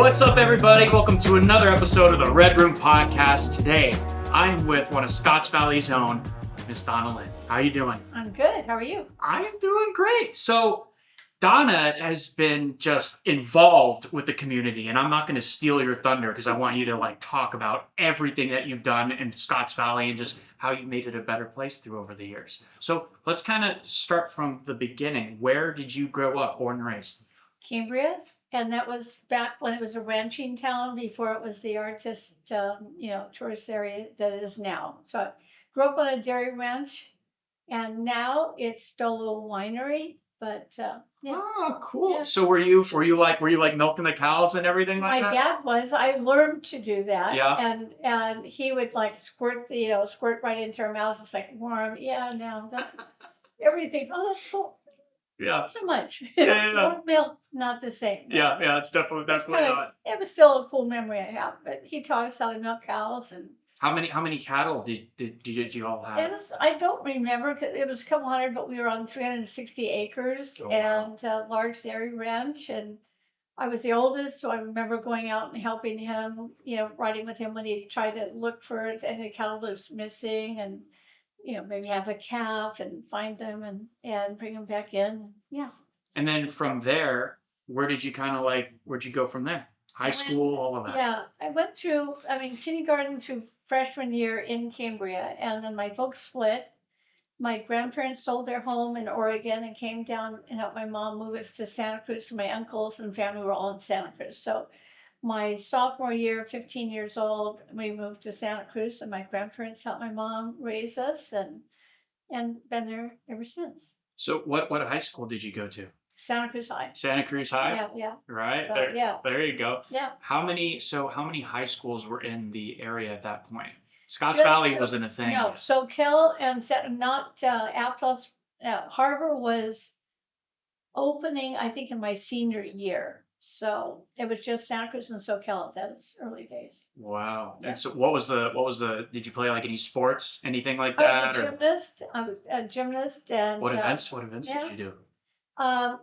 What's up, everybody? Welcome to another episode of the Red Room Podcast. Today, I'm with one of Scotts Valley's own, Miss Donna Lind. How are you doing? I'm good. How are you? I am doing great. So, Donna has been just involved with the community, and I'm not going to steal your thunder because I want you to talk about everything that you've done in Scotts Valley and just how you made it a better place through over the years. So, let's kind of start from the beginning. Where did you grow up, born and raised? Cambria, and that was back when it was a ranching town before it was the artist, tourist area that it is now. So I grew up on a dairy ranch, and now it's still a little winery. But yeah, Oh, cool. yeah. So were you milking the cows and everything like My that? dad was. I learned to do that, Yeah. and he would squirt right into her mouth. It's like warm. Yeah, no, that's everything. Oh, that's cool. Yeah. Not so much. Yeah. Warm milk, not the same. Yeah. It's definitely not. It was still a cool memory I have. But he taught us how to milk cows, and How many cattle did you all it have? was I don't remember 'cause it was a couple hundred, but we were on 360 acres Oh, wow. and a large dairy ranch, and I was the oldest, so I remember going out and helping him, riding with him when he tried to look for any cattle that was missing, and maybe have a calf and find them and bring them back in. Yeah. And then from there, where'd you go from there? High school, all of that. Yeah, I went through, kindergarten through freshman year in Cambria, and then my folks split. My grandparents sold their home in Oregon and came down and helped my mom move us to Santa Cruz. My uncles and family were all in Santa Cruz. So my sophomore year, 15 years old, we moved to Santa Cruz, and my grandparents helped my mom raise us, and been there ever since. So what high school did you go to? Santa Cruz High. Santa Cruz High? Yeah. Right? So, there, yeah. there you go. Yeah. How many high schools were in the area at that point? Scotts Just Valley wasn't a thing. No, SoCal and not Aptos. Harbor was opening, I think, in my senior year. So it was just Santa Cruz and SoCal at those early days. Wow. Yeah. And so what was the did you play any sports, anything like I that? was a gymnast. I was a gymnast, and What events yeah. did you do?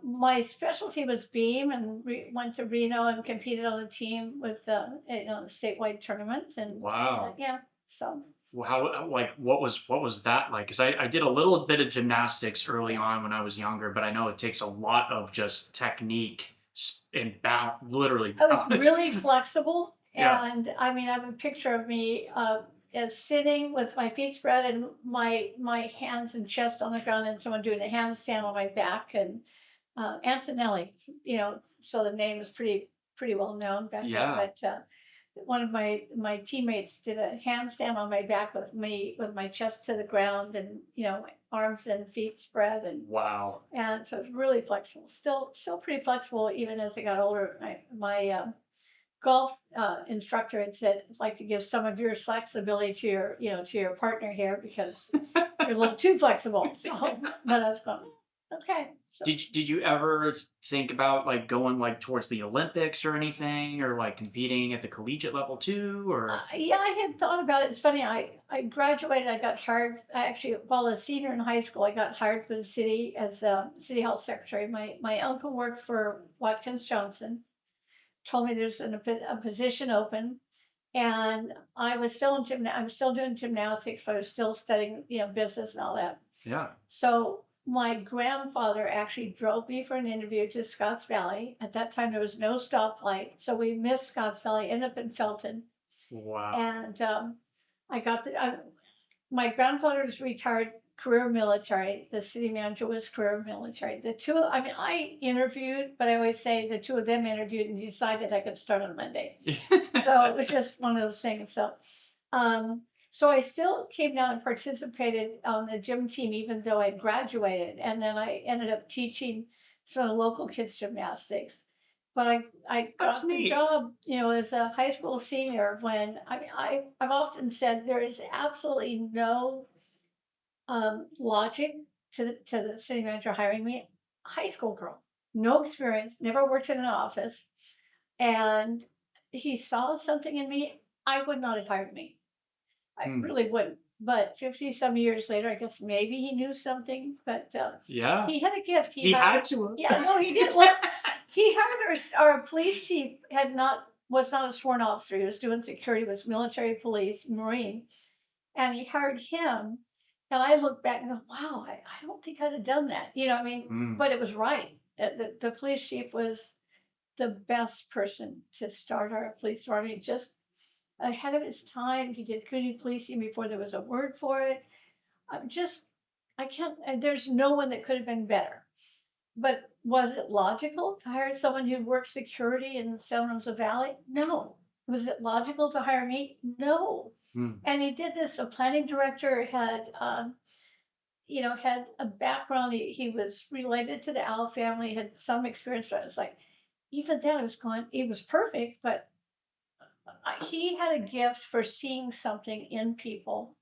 My specialty was beam, and went to Reno and competed on the team with the statewide tournament. And Wow. yeah, so. Well, what was that like? Because I did a little bit of gymnastics early on when I was younger, but I know it takes a lot of just technique and literally I was balance. really flexible, Yeah. and I have a picture of me as sitting with my feet spread and my hands and chest on the ground, and someone doing a handstand on my back. And Antonelli, so the name is pretty well known back then. Yeah. But one of my teammates did a handstand on my back with me with my chest to the ground, and arms and feet spread, Wow. and so it's really flexible. Still pretty flexible even as I got older. My golf instructor had said, "I'd like to give some of your flexibility to your partner here because you're a little too flexible." So, but I was going, okay. So, Did you ever think about going towards the Olympics or anything, or competing at the collegiate level too, or? yeah, I had thought about it. It's funny. I graduated. I got hired. I actually, while a senior in high school, I got hired for the city as a city health secretary. My uncle worked for Watkins Johnson. Told me there's a position open, and I was still I was still doing gymnastics, but I was still studying business and all that. Yeah. So my grandfather actually drove me for an interview to Scotts Valley. At that time, there was no stoplight, so we missed Scotts Valley. Ended up in Felton. Wow. And I got my grandfather was retired career military. The city manager was career military. The two, I interviewed, but I always say the two of them interviewed and decided I could start on Monday. So it was just one of those things. So I still came down and participated on the gym team, even though I graduated. And then I ended up teaching some of the local kids gymnastics. But I That's got the neat. job, as a high school senior when I've often said there is absolutely no logic to the city manager hiring me. High school girl, no experience, never worked in an office, and he saw something in me. I would not have hired me. I really wouldn't. but 50 some years later, I guess maybe he knew something, but Yeah. he had a gift. He had to. Yeah, no, he did. Well, he hired our police chief was not a sworn officer. He was doing security, was military police, Marine, and he hired him. And I look back and go, wow, I don't think I'd have done that. I mean, Mm. but it was right. The police chief was the best person to start our police department. Just ahead of his time. He did community policing before there was a word for it. I'm just, I can't, and there's no one that could have been better. But was it logical to hire someone who worked security in San Jose Valley? No. Was it logical to hire me? No. Mm. And he did this. A planning director had a background. He was related to the Al family, had some experience, but it's like, even then, it was perfect, but he had a gift for seeing something in people,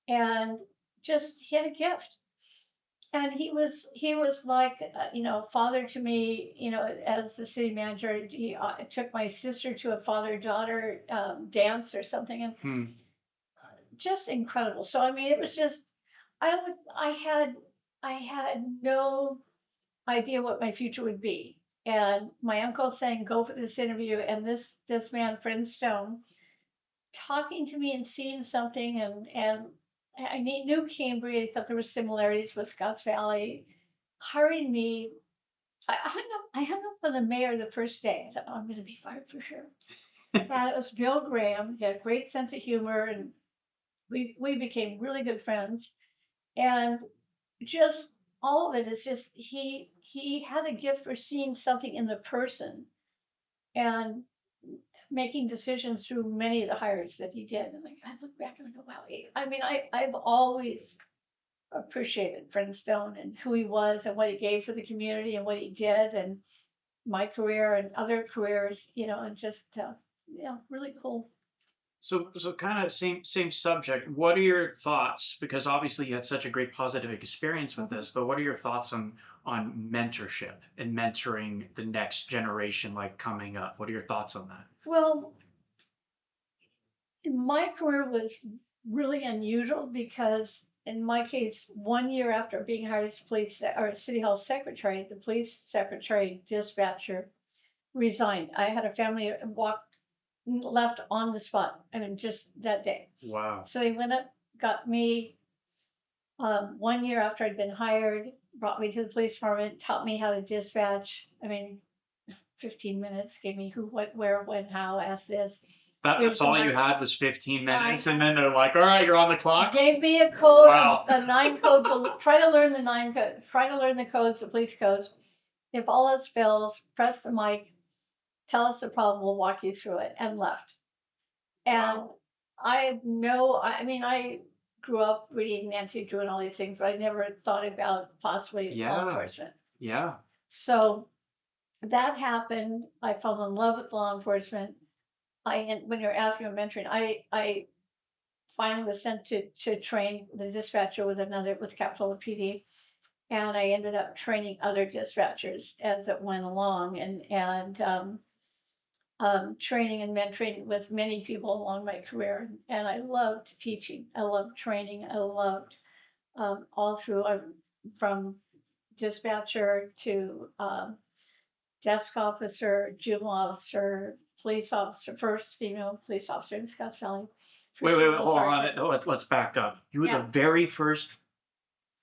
and just he had a gift. And he was like father to me. As the city manager, he took my sister to a father daughter dance or something, and Mm. just incredible. So I mean, it was just I had no idea what my future would be. And my uncle saying, "Go for this interview," and this man, Friend Stone, talking to me and seeing something, and I knew Cambria. I thought there were similarities with Scotts Valley. Hiring me, I hung up with the mayor the first day. I thought, oh, I'm going to be fired for sure. And it was Bill Graham. He had a great sense of humor, and we became really good friends. And just all of it is just he had a gift for seeing something in the person and making decisions through many of the hires that he did. And like I look back and I go, wow. I mean, I've always appreciated Friend Stone and who he was and what he gave for the community and what he did and my career and other careers, and just really cool. So kind of same subject. What are your thoughts? Because obviously you had such a great positive experience with Mhm. this, but what are your thoughts on mentorship and mentoring the next generation like coming up? What are your thoughts on that? Well, my career was really unusual because in my case, 1 year after being hired as city hall secretary, the police secretary dispatcher resigned. I had a family left on the spot. I mean, just that day. Wow. So they went up, got me 1 year after I'd been hired, brought me to the police department, taught me how to dispatch. I mean, 15 minutes, gave me who, what, where, when, how, ask this. That's Here's the all you mark. had was 15 I minutes, and then they're like, "All right, you're on the clock." gave me a code, Wow. a nine code to try to learn the nine code, try to learn the codes, the police codes. If all else fails, press the mic, tell us the problem, we'll walk you through it, and left. And Wow. I mean, I grew up reading Nancy Drew and all these things, but I never thought about possibly law Yeah. enforcement. Yeah. So that happened. I fell in love with law enforcement. When you're asking about mentoring, I finally was sent to train the dispatcher with Capitola PD, and I ended up training other dispatchers as it went along, and training and mentoring with many people along my career. And I loved teaching. I loved training. I loved all through from dispatcher to desk officer, juvenile officer, police officer, first female police officer in Scotts Valley, Wait, first wait, wait, female hold on. sergeant. Let's back up. You were the Yeah, very first.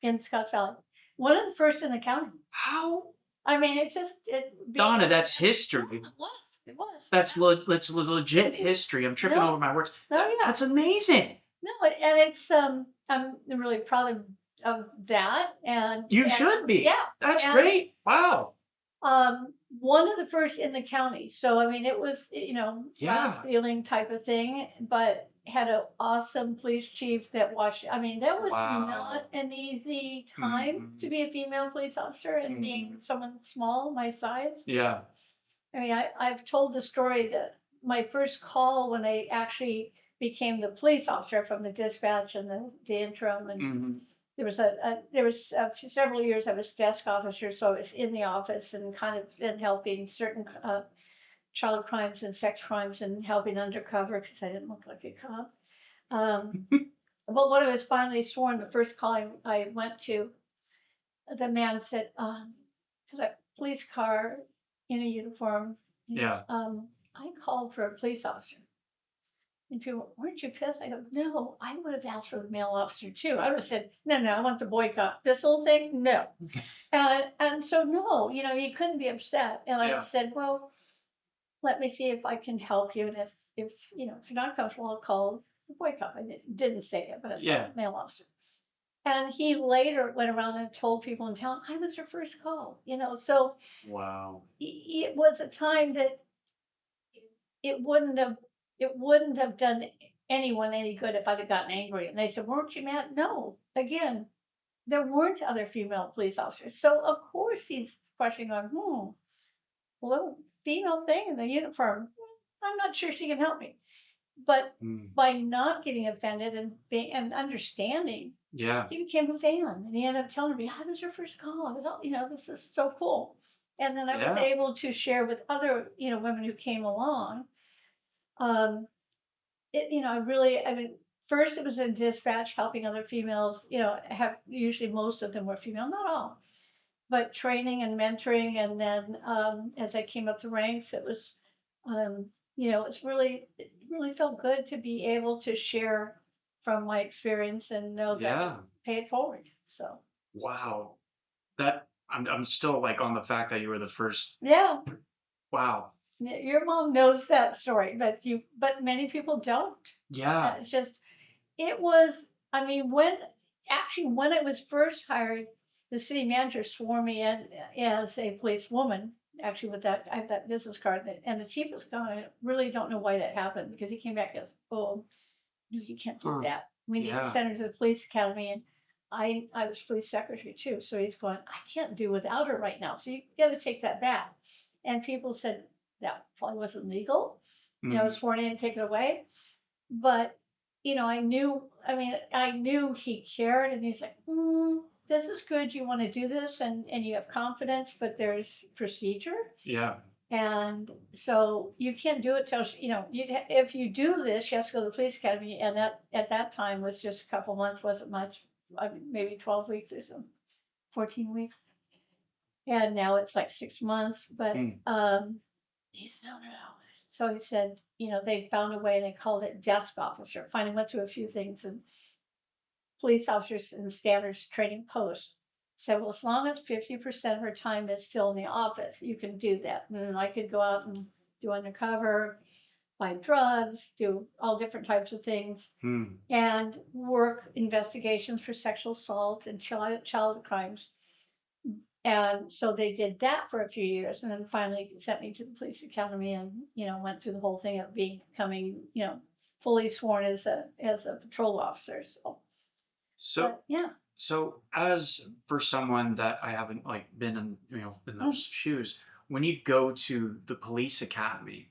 in Scotts Valley, one of the first in the county. How? I mean, it Donna, being that's yeah, history. it was. That's legit history. I'm tripping No, over my words. no, yeah. That's amazing. No, and it's I'm really proud of that, You and should be. yeah, That's and great. Wow. one of the first in the county. So I mean, it was glass Yeah. ceiling type of thing, but had an awesome police chief that watched. I mean, that was Wow. not an easy time Hmm. to be a female police officer and being Hmm. someone small my size. Yeah. I mean, I've told the story that my first call when I actually became the police officer from the dispatch and the interim, and Hmm. there was several years I was desk officer, so I was in the office and kind of in helping certain child crimes and sex crimes and helping undercover because I didn't look like a cop. Um, But when I was finally sworn, the first call I went to, the man said, "There's a police car in a uniform." He goes, Yeah. "I called for a police officer." And people, "Weren't you pissed?" I go, "No, I would have asked for the male officer too. I would have said, no, no, I want the boycott. This whole thing, no." And so no, he couldn't be upset. And I Yeah. said, "Well, let me see if I can help you. And if you're not comfortable, I'll call the boycott." I didn't say it, but I saw Yeah. the male officer. And he later went around and told people in town, "I was your first call." So Wow. it was a time that it wouldn't have it wouldn't have done anyone any good if I'd have gotten angry. And they said, "Weren't you mad?" No. Again, there weren't other female police officers. So of course he's questioning on, little female thing in the uniform. I'm not sure she can help me. But Mm. by not getting offended and being and understanding, Yeah. he became a fan. And he ended up telling me, "How was your first call? I was all, this is so cool." And then I was Yeah. able to share with other, women who came along. Um, I really, I mean, first it was in dispatch helping other females, have usually most of them were female, not all, but training and mentoring. And then as I came up the ranks, it was, it really felt good to be able to share from my experience and know that Yeah. pay it forward. So, Wow. That I'm still like on the fact that you were the first. yeah, Wow. your mom knows that story, but many people don't. Yeah. It's just, it was, I mean, when I was first hired, the city manager swore me in as a policewoman. Actually, with that, I have that business card, and the chief was going, "I really don't know why that happened," because he came back and goes, "Oh, no, you can't do Huh. that. We need to Yeah. send her to the police academy." And I was police secretary too, so he's going, "I can't do without her right now, so you got to take that back." And people said that probably wasn't legal, Mm. sworn in, take it away. But, I knew he cared, and he's like, "This is good. You want to do this, and you have confidence, but there's procedure. Yeah. And so you can't do it till, if you do this, you have to go to the police academy." And that at that time was just a couple months, wasn't much. I mean, maybe 12 weeks or something, 14 weeks. And now it's like 6 months. But Mm. he's, "No, no, no." So he said, they found a way. They called it desk officer. Finally went through a few things, and police officers in the standards training post said, "Well, as long as 50% of her time is still in the office, you can do that." And then I could go out and do undercover, buy drugs, do all different types of things, Mm. and work investigations for sexual assault and child crimes. And so they did that for a few years, and then finally sent me to the police academy, and went through the whole thing of becoming, fully sworn as a patrol officer. So, So but yeah. so as for someone that I haven't like been in, in those Mm. shoes, when you go to the police academy,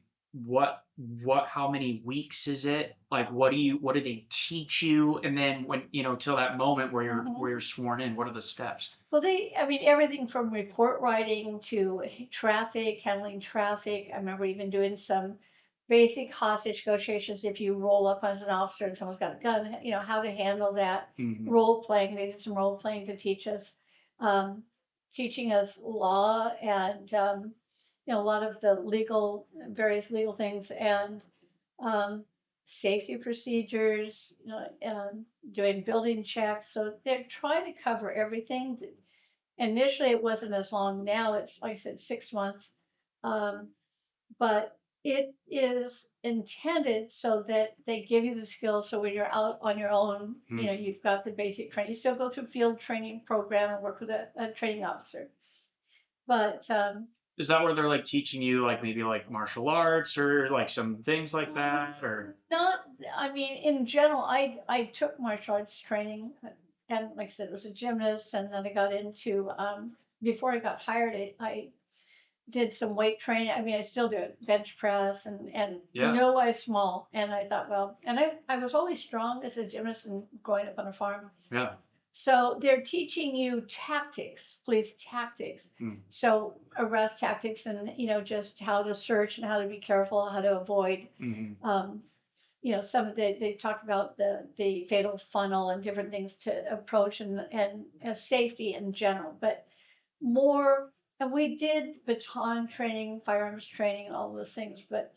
how many weeks is it? Like what do they teach you? And then when, till that moment where Mhm. you're sworn in, what are the steps? Well, I mean, everything from report writing to traffic, handling traffic. I remember even doing some basic hostage negotiations. If you roll up as an officer and someone's got a gun, how to handle that. Hmm. Role playing. They did some role playing to teach us, um, teaching us law and, a lot of the various legal things, and um, safety procedures, doing building checks. So they're trying to cover everything. Initially, it wasn't as long. Now it's, like I said, 6 months. Um, but it is intended so that they give you the skills. So when you're out on your own, you've got the basic training. You still go through field training program and work with a training officer. But Is that where they're like teaching you like maybe like martial arts or like some things like that or not, I mean, in general, I took martial arts training, and like I said, it was a gymnast, and then I got into, before I got hired, I did some weight training. I mean, I still do it, bench press, and yeah, no, I small. And I thought, well, and I was always strong as a gymnast and growing up on a farm. yeah. So they're teaching you tactics, police tactics. Mm. So arrest tactics, and just how to search and how to be careful, how to avoid. Hmm. Um, some of they talked about the fatal funnel and different things to approach and safety in general, but more, and we did baton training, firearms training, all those things, but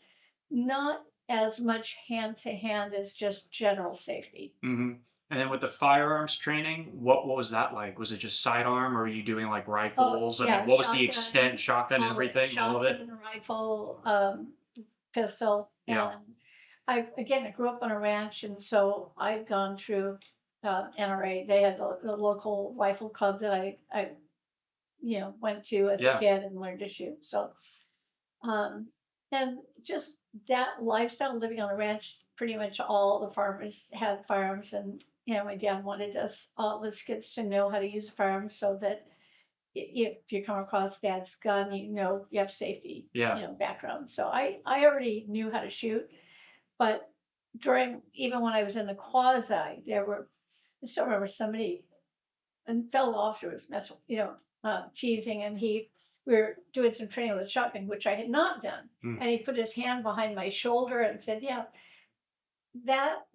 not as much hand to hand as just general safety. Hmm. And then with the firearms training, what was that like? Was it just sidearm, or were you doing like Oh, rifles? I mean, yeah, what was the extent? shotgun, Shotgun, all of it, everything, all of it? shotgun, rifle, pistol, Yeah, and I grew up on a ranch, and so I've gone through NRA. They had the local rifle club that I went to as a yeah, kid and learned to shoot. So um, and just that lifestyle, living on a ranch, pretty much all the farmers had firearms, and my dad wanted us all his kids to know how to use a firearm so that if you come across dad's gun, you have safety, yeah. background. So I already knew how to shoot, but during even when I was in the quasi, I still remember somebody and fellow officer was teasing, and we were doing some training with a shotgun, which I had not done, Mm. and he put his hand behind my shoulder and said, "Yeah, that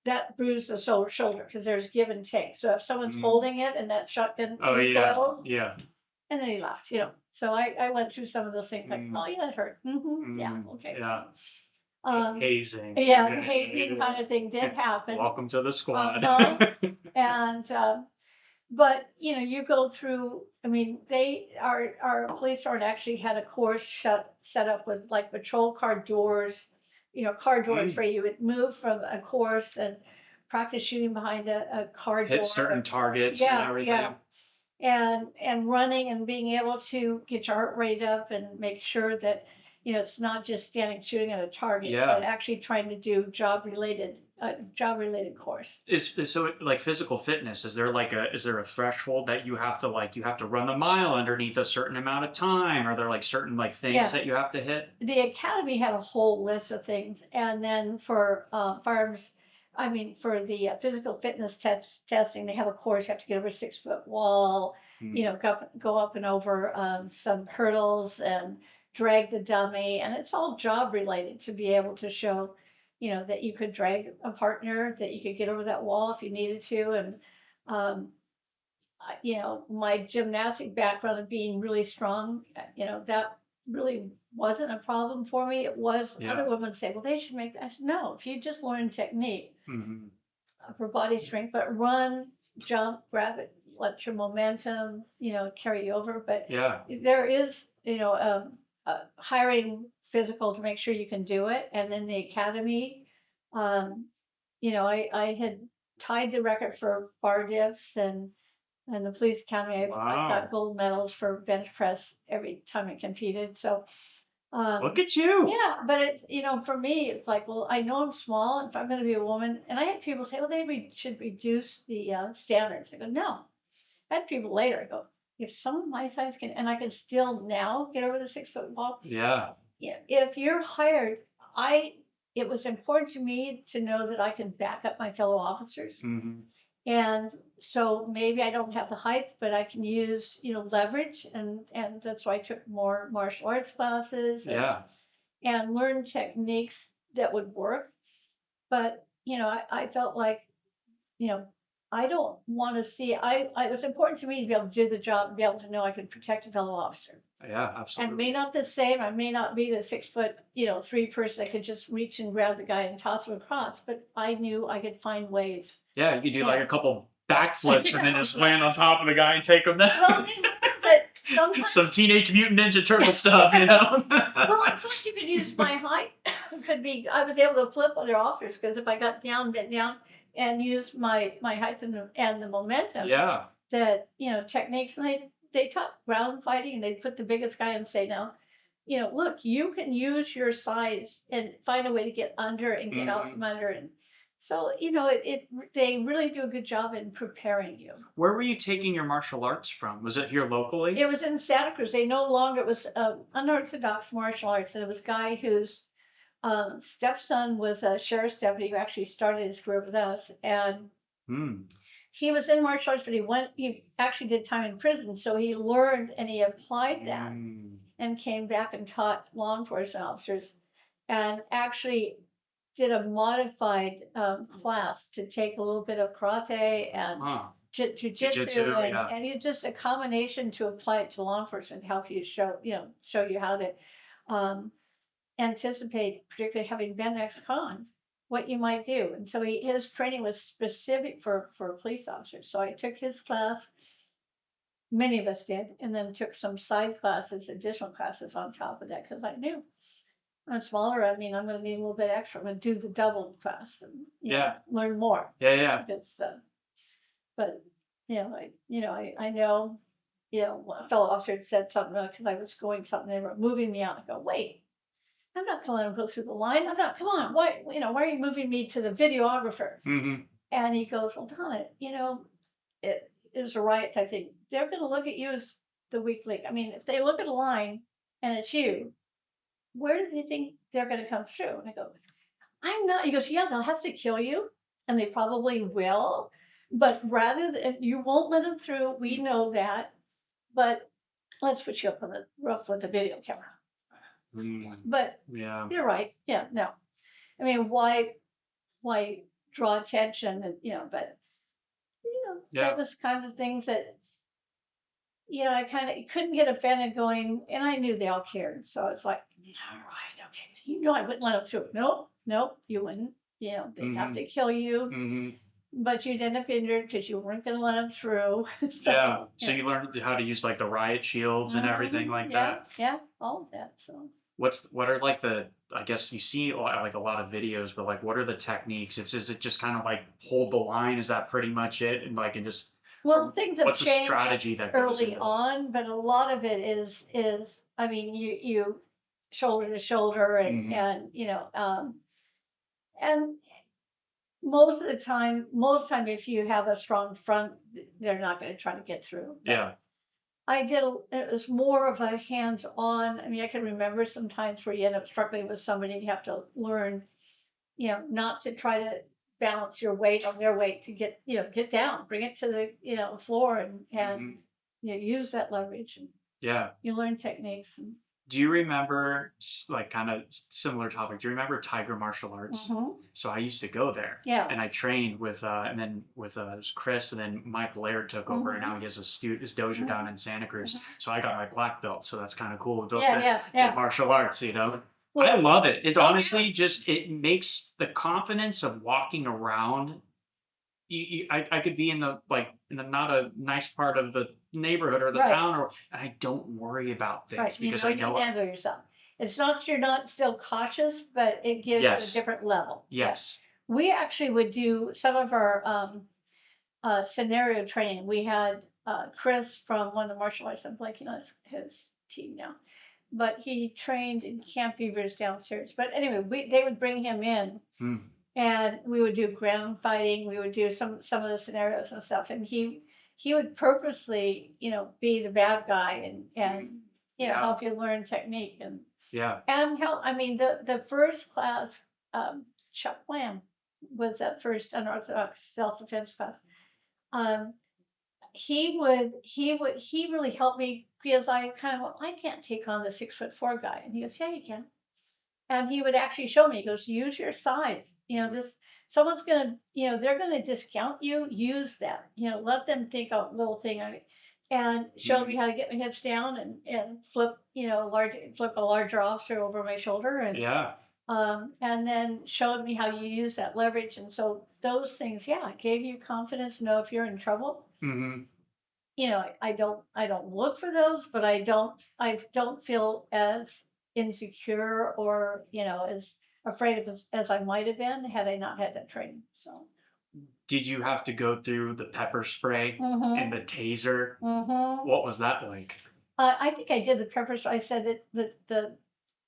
that bruised the shoulder because there's give and take. So if someone's Mm. holding it and that shotgun Oh yeah, recoils," yeah. and then he laughed. So I went through some of those things like, Mm. "Oh yeah, that hurt. Yeah, Mm. okay, Yeah. fine." Um, Hazing. yeah, the Yeah, hazing kind of thing did happen. welcome to the squad. Uh-huh. And but you go through. I mean, our police sergeant actually had a course set up with like patrol car doors, car doors Mm. where you would move from a course and practice shooting behind a car Hit certain door. targets and Yeah, yeah, everything. and running and being able to get your heart rate up and make sure that it's not just standing shooting at a target, but Yeah. actually trying to do job related course. Is so like physical fitness, is there a threshold that you have to run the mile underneath a certain amount of time? Are there like certain like things Yeah, that you have to hit? the academy had a whole list of things, and then for firearms, I mean, for the physical fitness testing, they have a course. You have to get over a 6 foot wall, Mm. go up and over some hurdles and drag the dummy, and it's all job related to be able to show, that you could drag a partner, that you could get over that wall if you needed to, and um, my gymnastic background of being really strong, that really wasn't a problem for me. It was other Yeah. women say, well, they should make that. I said, no, if you just learn technique Hmm. for body strength, but run, jump, grab it, let your momentum, carry you over. But Yeah. there is, hiring physical to make sure you can do it. And then the academy, um, I had tied the record for bar dips and the police academy, I got Wow. gold medals for bench press every time I competed. So, Look um, at you. yeah, but it's, for me, it's like, well, I know I'm small. If I'm going to be a woman, and I had people say, well, should reduce the standards. I go, no. I had people later. I go, if someone my size can, and I can still now get over the 6 foot wall, Yeah. yeah, if you're hired, it was important to me to know that I can back up my fellow officers. Hmm. And so maybe I don't have the height, but I can use, leverage, and that's why I took more martial arts classes Yeah. and learned techniques that would work. But I felt like, you know, I don't want to see. It was important to me to be able to do the job and be able to know I could protect a fellow officer. Yeah. And may Absolutely. not the same. I may not be the 6 foot, three person that could just reach and grab the guy and toss him across. But I knew I could find ways. Yeah. You could do You like know, a couple backflips and then just land on top of the guy and take him down. well, they learned that sometimes. Some Teenage Mutant Ninja Turtle stuff, you Yeah. know? Well, I thought you could use my height. I was able to flip other officers because if I got down, bent down, and used my height and the momentum, Yeah. that techniques, and they taught ground fighting, and they put the biggest guy and say, now, look, you can use your size and find a way to get under and get out Hmm. from under, and so they really do a good job in preparing you. Where were you taking your martial arts from? Was it here locally? It was in Santa Cruz. They no longer, it was unorthodox martial arts, and it was a guy whose stepson was a sheriff's deputy who actually started his career with us, and Hmm. he was in martial arts, but he actually did time in prison, so he learned and he applied that Mm. and came back and taught law enforcement officers, and actually did a modified class to take a little bit of karate and jujitsu, yeah. and it's just a combination to apply it to law enforcement, help you show you how to um, anticipate, particularly having been ex-con, what you might do. And so his training was specific for police officers. So I took his class, many of us did, and then took some side classes, additional classes on top of that, because I knew I'm smaller. I mean, I'm going to need a little bit extra. I'm going to do the double class and learn more. Yeah. It's but I know, a fellow officer had said something because I was going something. They were moving me out. I go, wait, I'm not going to let him go through the line. I'm not. Come on, why are you moving me to the videographer? Mm-hmm. And he goes, well, Donna, it was a riot type thing. They're going to look at you as the weak link. I mean, if they look at a line and it's you, where do they think they're going to come through? And I go, I'm not. He goes, yeah, they'll have to kill you, and they probably will. But rather than you won't let them through, we know that. But let's put you up on the roof with a video camera. But yeah, you're right. Yeah, no. I mean, why draw attention? And but that was kind of things that I kind of couldn't get offended going, and I knew they all cared. So it's like, all right, okay, I wouldn't let them through. Nope, you wouldn't. They'd have to kill you. Mm-hmm. But you'd end up injured because you weren't going to let them through. So you learned how to use like the riot shields and everything like that. Yeah, all of that. So what are like I guess you see like a lot of videos, but like what are the techniques? Is it just kind of like hold the line? Is that pretty much it? And just things have what's the changed strategy that goes early on, but a lot of it is I mean you shoulder to shoulder and and most time if you have a strong front, they're not going to try to get through. Yeah. It was more of a hands-on. I mean, I can remember some times where you end up struggling with somebody and you have to learn, not to try to balance your weight on their weight to get down, bring it to the, floor and use that leverage. And Yeah. you learn techniques. And do you remember, like, kind of similar topic? Do you remember Tiger Martial Arts? So I used to go there. Yeah. And I trained with, and then with it was Chris, and then Mike Laird took over, and now he has his dojo down in Santa Cruz. So I got my black belt, so that's kind of cool. Yeah. Martial arts, Well, I love it. It honestly it makes the confidence of walking around. I could be in the not a nice part of the neighborhood or the town, and I don't worry about things because I know you handle yourself. It's not that you're not still cautious, but it gives you a different level. Yes. Yeah. We actually would do some of our scenario training. We had Chris from one of the martial arts. I'm blanking on his team now, but he trained in Camp Beavers downstairs. But anyway, they would bring him in. And we would do ground fighting. We would do some of the scenarios and stuff. And he would purposely, be the bad guy and help you learn technique and help. I mean, the first class, Chuck Lamb was that first unorthodox self-defense class. He really helped me because I can't take on the 6'4" guy. And he goes, yeah, you can. And he would actually show me, he goes, use your size. Someone's going to, they're going to discount you, use that. Let them think a little thing. And showed me how to get my hips down and flip, flip a larger officer over my shoulder. And then showed me how you use that leverage. And so those things, gave you confidence to know if you're in trouble. I don't look for those, but I don't feel as insecure or as afraid of as I might have been had I not had that training. So did you have to go through the pepper spray and the taser? What was that like? I think I did the pepper spray. I said that the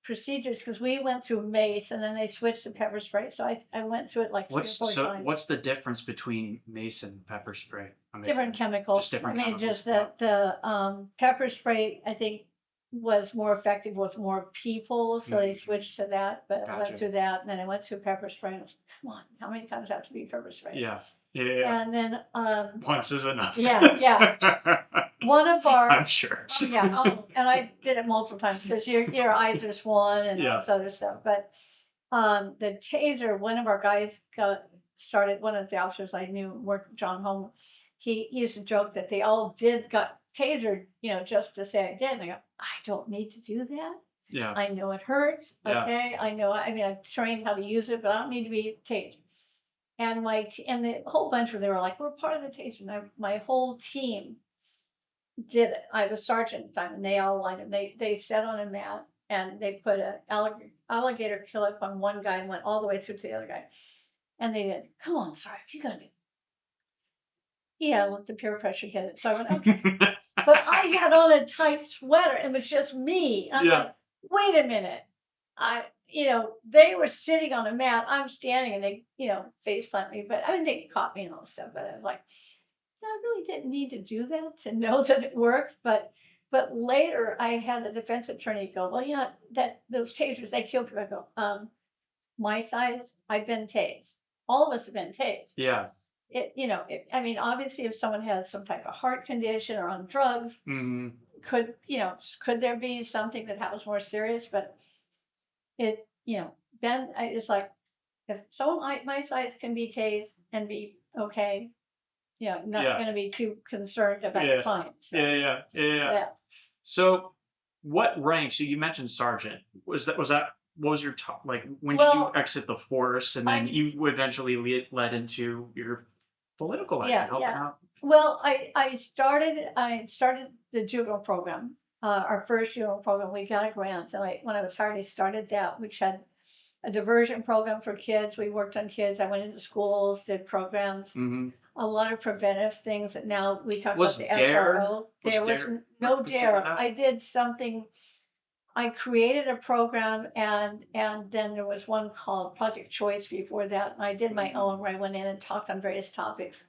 procedures, because we went through mace and then they switched to pepper spray. So I went through it like 3 or 4 times. What's the difference between mace and pepper spray? Different chemicals. Just different chemicals. Just that the pepper spray, I think, was more effective with more people, so they switched to that. But I went through that, and then I went through pepper spray. And I was like, come on, how many times have to be pepper spray? Yeah. And then once is enough. Yeah. One of our I'm sure. And I did it multiple times because your eyes are swollen and all this other stuff. But The taser, one of our guys got started, one of the officers I knew worked, John Home, he used to joke that they all got tasered, just to say I did. And I go, I don't need to do that. Yeah. I know it hurts. Yeah. Okay. I mean, I've trained how to use it, but I don't need to be tased. And and the whole bunch of them were like, we're part of the taser. And my whole team did it. I was sergeant at the time, and they all lined up. They sat on a mat and they put an alligator clip on one guy and went all the way through to the other guy. And they did. Come on, Sarge, you gotta do. Yeah, let the peer pressure get it. So I went, okay. But I had on a tight sweater. It was just me. I'm Yeah. like, wait a minute. They were sitting on a mat. I'm standing, and they, face plant me. But I mean, they caught me and all this stuff. But I was like, I really didn't need to do that to know that it worked. But later, I had a defense attorney go, well, that those tasers, they kill people. I go, my size, I've been tased. All of us have been tased. Yeah. I mean, obviously, if someone has some type of heart condition or on drugs, could there be something that happens more serious? But then I just like, if someone my size can be tased and be okay, not Yeah. going to be too concerned about the Yeah. client. So, Yeah. So, what rank? So you mentioned sergeant. Was that what was your top? Like, when did you well, exit the force, and then I you eventually led into your political life and yeah, helping yeah. out? Well, I started the juvenile program. Our first juvenile program, we got a grant, and when I was hired, I started that, which had a diversion program for kids. We worked on kids. I went into schools, did programs, Mm-hmm. a lot of preventive things that now we talk about Was the Dare SRO. was There was Dare no considered dare. that? I did something. I created a program, and then there was one called Project Choice before that. And I did my own where I went in and talked on various topics.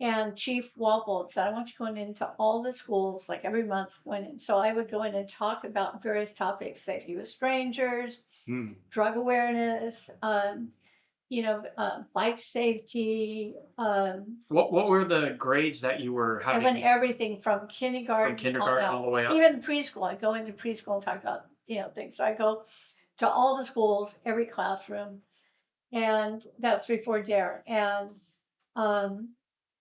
And Chief Walpole said, I want you going into all the schools, like every month, going in. So I would go in and talk about various topics, safety with strangers, Hmm. drug awareness, bike safety. What were the grades that you were I went having everything from from kindergarten on kindergarten all out, the way up? even preschool. I go into preschool and talk about, things. So I go to all the schools, every classroom, and that's before DARE. Um,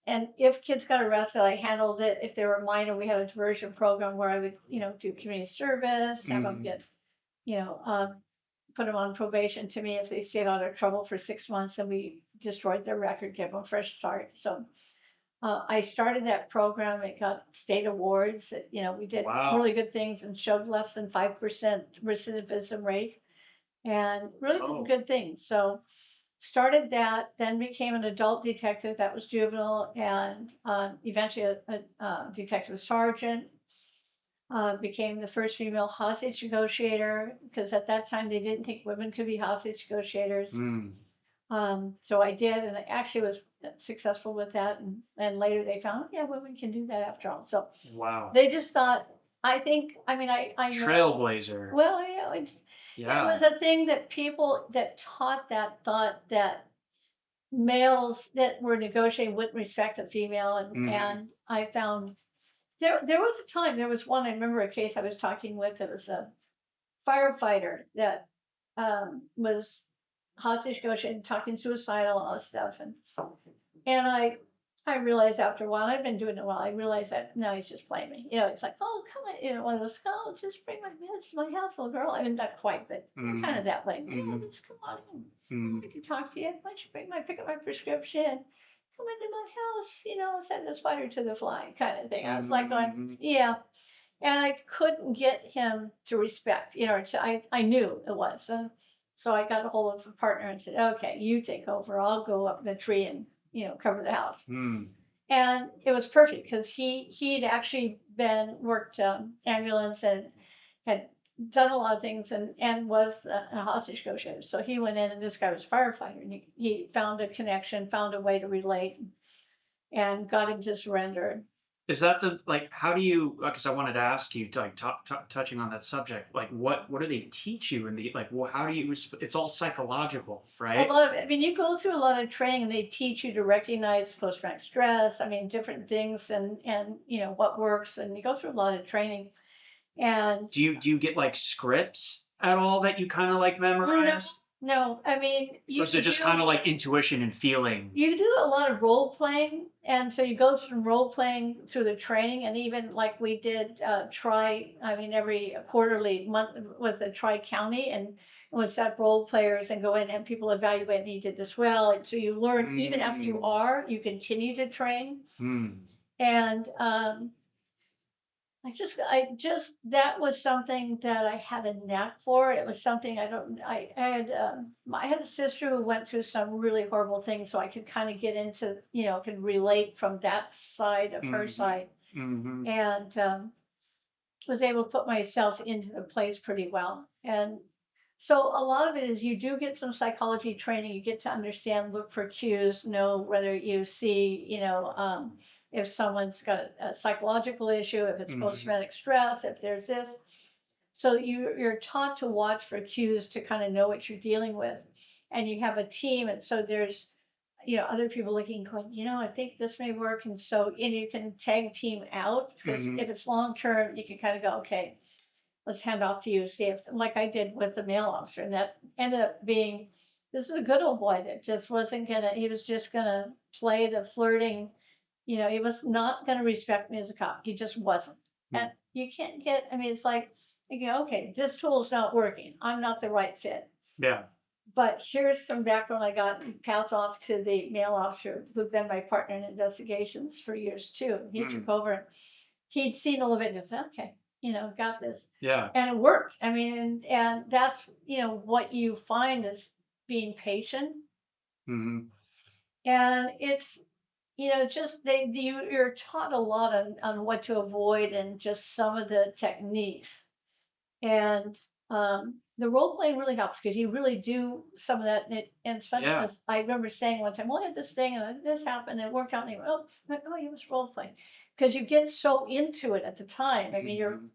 and if kids got arrested, I handled it. If they were minor, we had a diversion program where I would, do community service, have them Mm. get, you know, um, put them on probation to me if they stayed out of trouble for 6 months, and we destroyed their record, give them a fresh start. So I started that program. It got state awards. We did Wow. really good things and showed less than 5% recidivism rate, and really did Oh. good things. So started that, then became an adult detective. That was juvenile, and eventually a detective sergeant. Became the first female hostage negotiator because at that time they didn't think women could be hostage negotiators. Mm. So I did, and I actually was successful with that. And later they found, yeah, women can do that after all. So Wow. they just thought, I mean, I know, Trailblazer. well, it Yeah. was a thing that people that taught that thought that males that were negotiating wouldn't respect a female. Hmm. And I found there was a time, there was one, I remember a case I was talking with, it was a firefighter that was hostage negotiating, talking suicidal and all this stuff. And I realized after a while, I've been doing it a while, I realized that no, he's just playing me. It's like, oh, come on, one of those, oh, just bring my meds to my house, little girl. I mean, not quite, but kind Hmm. of that way. Yeah, Hmm. just come on in. Hmm. I'd like to talk to you. Why don't you pick up my prescription? Come into my house, send the spider to the fly kind of thing. I was like going, Hmm. yeah. And I couldn't get him to respect, I knew it was. So I got a hold of a partner and said, okay, you take over. I'll go up the tree and, cover the house. Hmm. And it was perfect because he'd actually worked ambulance and had done a lot of things and was a hostage negotiator. So he went in, and this guy was a firefighter, and he found a connection, found a way to relate, and got him to surrender. Is that the like? How do you? Because I wanted to ask you, to, like, touching on that subject. Like, what do they teach you in the like? How do you? It's all psychological, A right? lot of, I mean, you go through a lot of training, and they teach you to recognize post-traumatic stress. I mean, different things, and what works, and you go through a lot of training. And Do you get like scripts at all that you kind of like no, memorize? No, I mean, Or you is it just kind of like intuition and feeling? you do a lot of role playing, and so you go from role playing through the training, and even like we did I mean, every quarterly month with the tri county, and would set role players and go in and people evaluate, and you did this well, and so you learn even after you Mm, are, you continue to train, mm, and I just that was something that I had a knack for. It was something I had a sister who went through some really horrible things, so I could kind of get into, could relate from that side of her mhm, side, mhm, and was able to put myself into the place pretty well. And so a lot of it is you do get some psychology training. You get to understand, look for cues, know whether you see, if someone's got a psychological issue, if it's mhm, post-traumatic stress, if there's this. So you're taught to watch for cues to kind of know what you're dealing with. And you have a team, and so there's other people looking, going, I think this may work. And you can tag team out because mhm, if it's long term, you can kind of go, okay, let's hand off to you, see if, like I did with the mail officer. And that ended up being, this is a good old boy that just wasn't gonna, he was just gonna play the flirting, he was not gonna respect me as a cop. He just wasn't. And mm, you can't get, I mean, it's like, you go, okay, this tool's not working. I'm not the right fit. yeah, But here's some background I got and pass off to the mail officer who'd been my partner in investigations for years too. He took mm, over. He'd seen all of it and said, okay, got this. yeah, And it worked. I mean, and that's, what you find is being patient. mhm, And it's, just you're taught a lot on what to avoid and just some of the techniques. And the role playing really helps because you really do some of that. And it's funny yeah, because I remember saying one time, well, I had this thing and this happened and it worked out. And they went, oh, you was role playing. Because you get so into it at the time. I mean, mhm,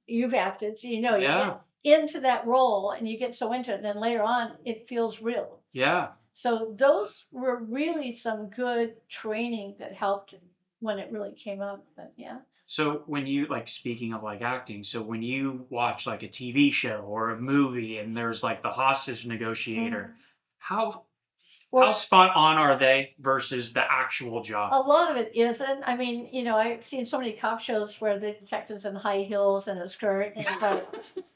you've acted, so you get yeah, into that role and you get so into it. And then later on, it feels real. yeah. So those were really some good training that helped when it really came up. But yeah. So when you like speaking of like acting, so when you watch like a TV show or a movie and there's like the hostage negotiator, Mhm. how how Or spot on are they versus the actual a job? lot of it isn't. I mean, I've seen so many cop shows where the detective's in high heels and a skirt, and it's like,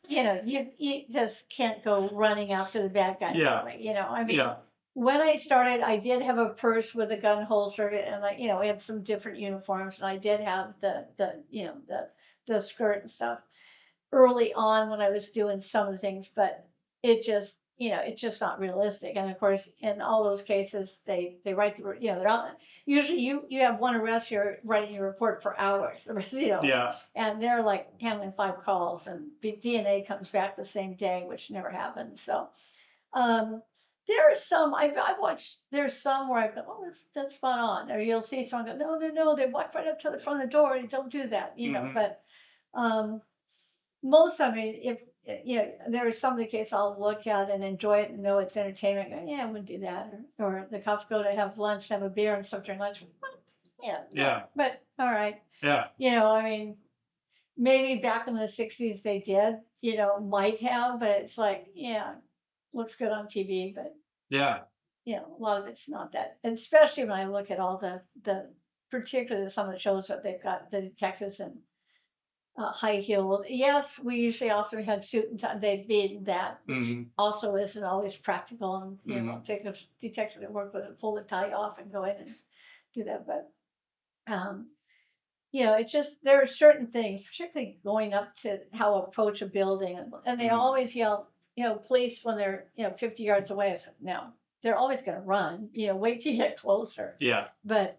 you just can't go running after the bad guy that Yeah, way. I mean, yeah, when I started, I did have a purse with a gun holster, and we had some different uniforms, and I did have the skirt and stuff early on when I was doing some of the things, but it's just not realistic. And of course, in all those cases, they write they're all usually you have one arrest, you're writing your report for hours, the rest, yeah. and they're like handling 5 calls, and DNA comes back the same day, which never happened. So um, there are some I've watched. There's some where I go, oh, that's spot on. Or you'll see someone go, no, no, no, they walk right up to the front of the door. You don't do that, Hmm. But um, most of it, if there is some of the case I'll look at and enjoy it and know it's entertainment. Go, yeah, I wouldn't do that. Or the cops go to have lunch, have a beer and stuff during lunch. Well, yeah, no, Yeah, but all right. yeah, I mean, maybe back in the '60s they did, might have, but it's like, yeah, looks good on TV, but yeah. a lot of it's not that. And especially when I look at all the particularly some of the shows that they've got the detectives and high heeled. Yes, we usually often had suit and tie. They'd be in that, which Hmm. also isn't always practical. And Hmm. take a detective to work with it, pull the tie off, and go in and do that. But um, it's just there are certain things, particularly going up to how approach a building, and they Hmm. always yell, police when they're 50 yards away. So, no, they're always going to run. Wait till you get closer. Yeah, But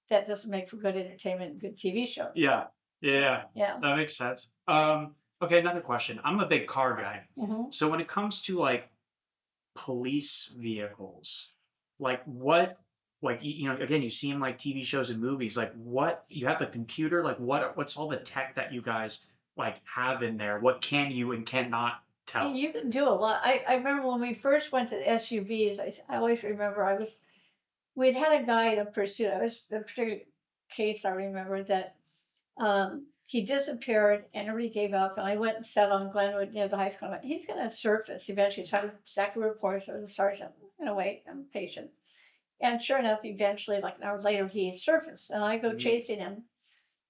that doesn't make for good entertainment and good TV shows. yeah, So yeah. yeah. That makes sense. Okay, another question. I'm a big car guy. Mhm. So when it comes to like police vehicles, like what, like again, you see in like TV shows and movies, like what you have the computer, like what's all the tech that you guys like have in there? What can you and cannot tell? You can do a lot. I remember when we first went to the SUVs, I always remember we'd had a guy in a pursuit. I was a particular case I remember that he disappeared and everybody gave up. And I went and sat on Glenwood near the high school. I went, he's going to surface eventually. So I exactly reports. I was a sergeant. I'm going to wait. I'm patient. And sure enough, eventually, like an hour later, he surfaced. And I go chasing him.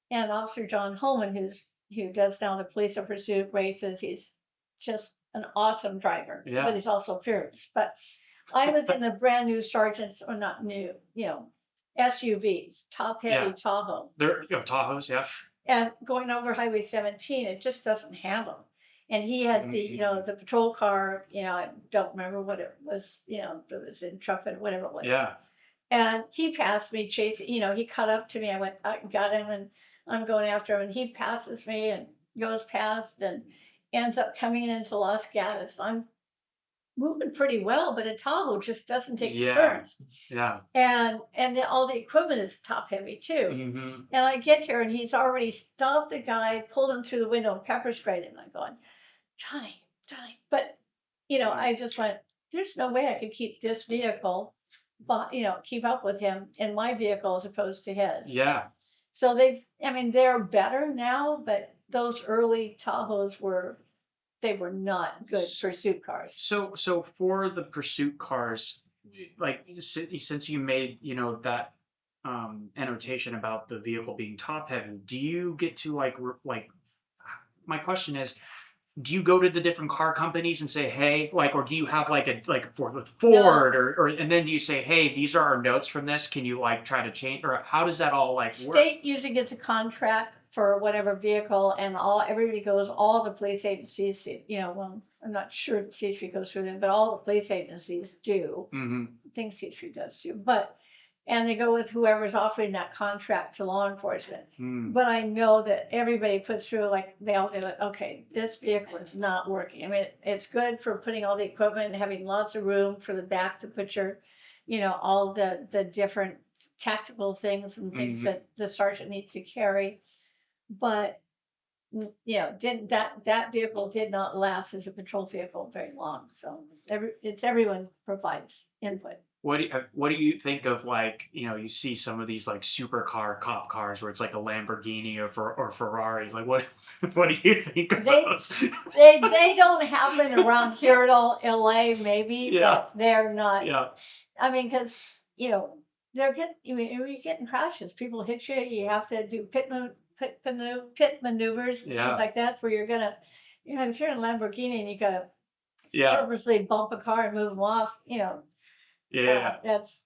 And Officer John Holman, who does now the police of pursuit races, he's just an awesome driver, Yeah. but he's also fearless. But I was in the brand new sergeants, or not new, SUVs, top heavy Yeah. Tahoe, They're Tahoes, yeah. and going over Highway 17, it just doesn't handle. And he had the patrol car, I don't remember what it was, it was in Trumpet, whatever it was. Yeah. And he passed me chasing, he cut up to me. I got him and I'm going after him. And he passes me and goes past and ends up coming into Los Gatos. I'm moving pretty well, but a Tahoe just doesn't take turns. Yeah. And then all the equipment is top heavy too. And I get here and he's already stopped the guy, pulled him through the window and pepper sprayed him. I'm going, Johnny. But, I just went, there's no way I could keep this vehicle, but, keep up with him in my vehicle as opposed to his. Yeah. So they're better now, but those early Tahoes were not good pursuit cars. So for the pursuit cars, like since you made that annotation about the vehicle being top heavy, do you get to like my question is, do you go to the different car companies and say, hey, or do you have like a Ford with Ford, No. or and then do you say, hey, these are our notes from this, can you try to change, or how does that all work? State usually gets a contract for whatever vehicle, and everybody goes, all the police agencies, well, I'm not sure the CHP goes through them, but all the police agencies do. I think CHP does too, and they go with whoever's offering that contract to law enforcement. But I know that everybody puts through, they all do it. Okay, this vehicle is not working. I mean, it's good for putting all the equipment and having lots of room for the back to put your, all the different tactical things and things that the sergeant needs to carry. But didn't that vehicle did not last as a patrol vehicle very long. So everyone provides input. What do you think of you see some of these supercar cop cars where it's like a Lamborghini or Ferrari, what what do you think of those? They don't happen around here at all, LA maybe, but they're not. Yeah. I mean, because they're you're getting crashes. People hit you. You have to do pit maneuvers and things like that, where you're gonna, if you're in a Lamborghini and you gotta purposely bump a car and move them off, that's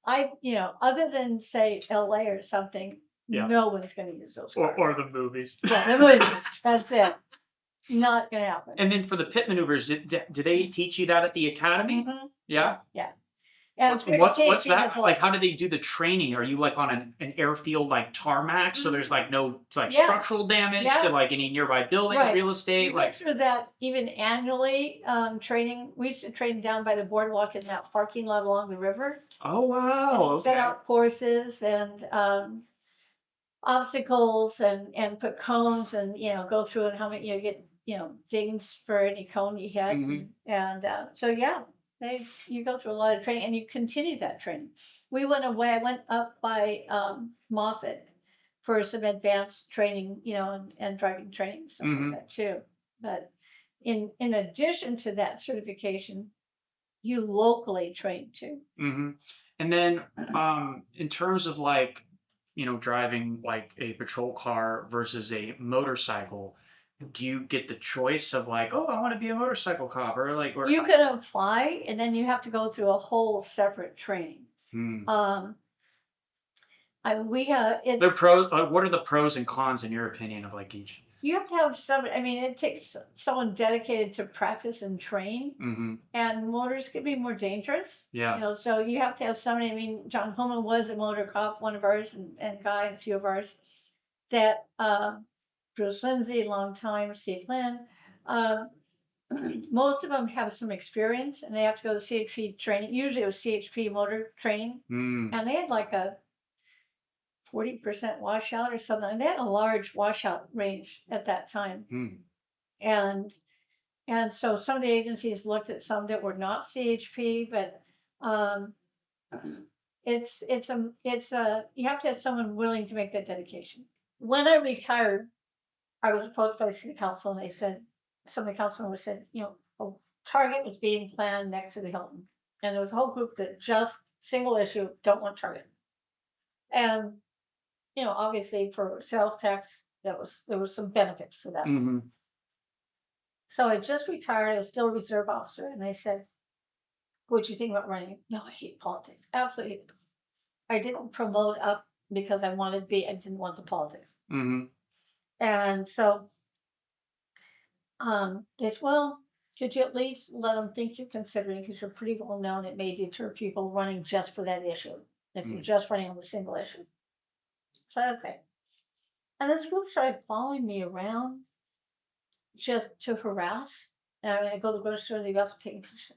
other than say LA or something, no one's gonna use those cars. Or the movies. Yeah, the movies. That's it. Not gonna happen. And then for the pit maneuvers, do they teach you that at the academy? Yeah. Yeah. What's that? How do they do the training? Are you on an airfield tarmac, so there's no structural damage to any nearby buildings, real estate? We went through that even annually, training. We used to train down by the boardwalk in that parking lot along the river. Oh wow! And set out courses and obstacles and put cones and go through and how many you get dings for any cone you hit. And so you go through a lot of training and you continue that training. I went up by Moffett for some advanced training, and driving training, stuff like that too. But in addition to that certification, you locally train too. And then in terms of driving a patrol car versus a motorcycle, do you get the choice of oh, I want to be a motorcycle cop, or you can apply and then you have to go through a whole separate training. We have what are the pros and cons in your opinion of each? You have to have it takes someone dedicated to practice and train, and motors can be more dangerous. So you have to have somebody. John Holman was a motor cop, one of ours, and Guy, and a few of ours. That Bruce Lindsay, long time, Steve Lynn. Most of them have some experience, and they have to go to CHP training. Usually, it was CHP motor training, and they had a 40% washout or something. And they had a large washout range at that time. And so some of the agencies looked at some that were not CHP, but you have to have someone willing to make that dedication. when I retired, I was approached by the city council and they said, some of the councilmen said, a Target was being planned next to the Hilton. And there was a whole group that just single issue don't want Target. And, obviously for sales tax, there was some benefits to that. Mm-hmm. So I just retired, I was still a reserve officer, and they said, what'd you think about running? No, I hate politics. Absolutely. I didn't promote up because I didn't want the politics. Mm-hmm. And so they said, well, could you at least let them think you're considering because you're pretty well known? It may deter people running just for that issue. If you're just running on the single issue. So okay. And this group started following me around just to harass. And I go to the grocery store, they got to take pictures.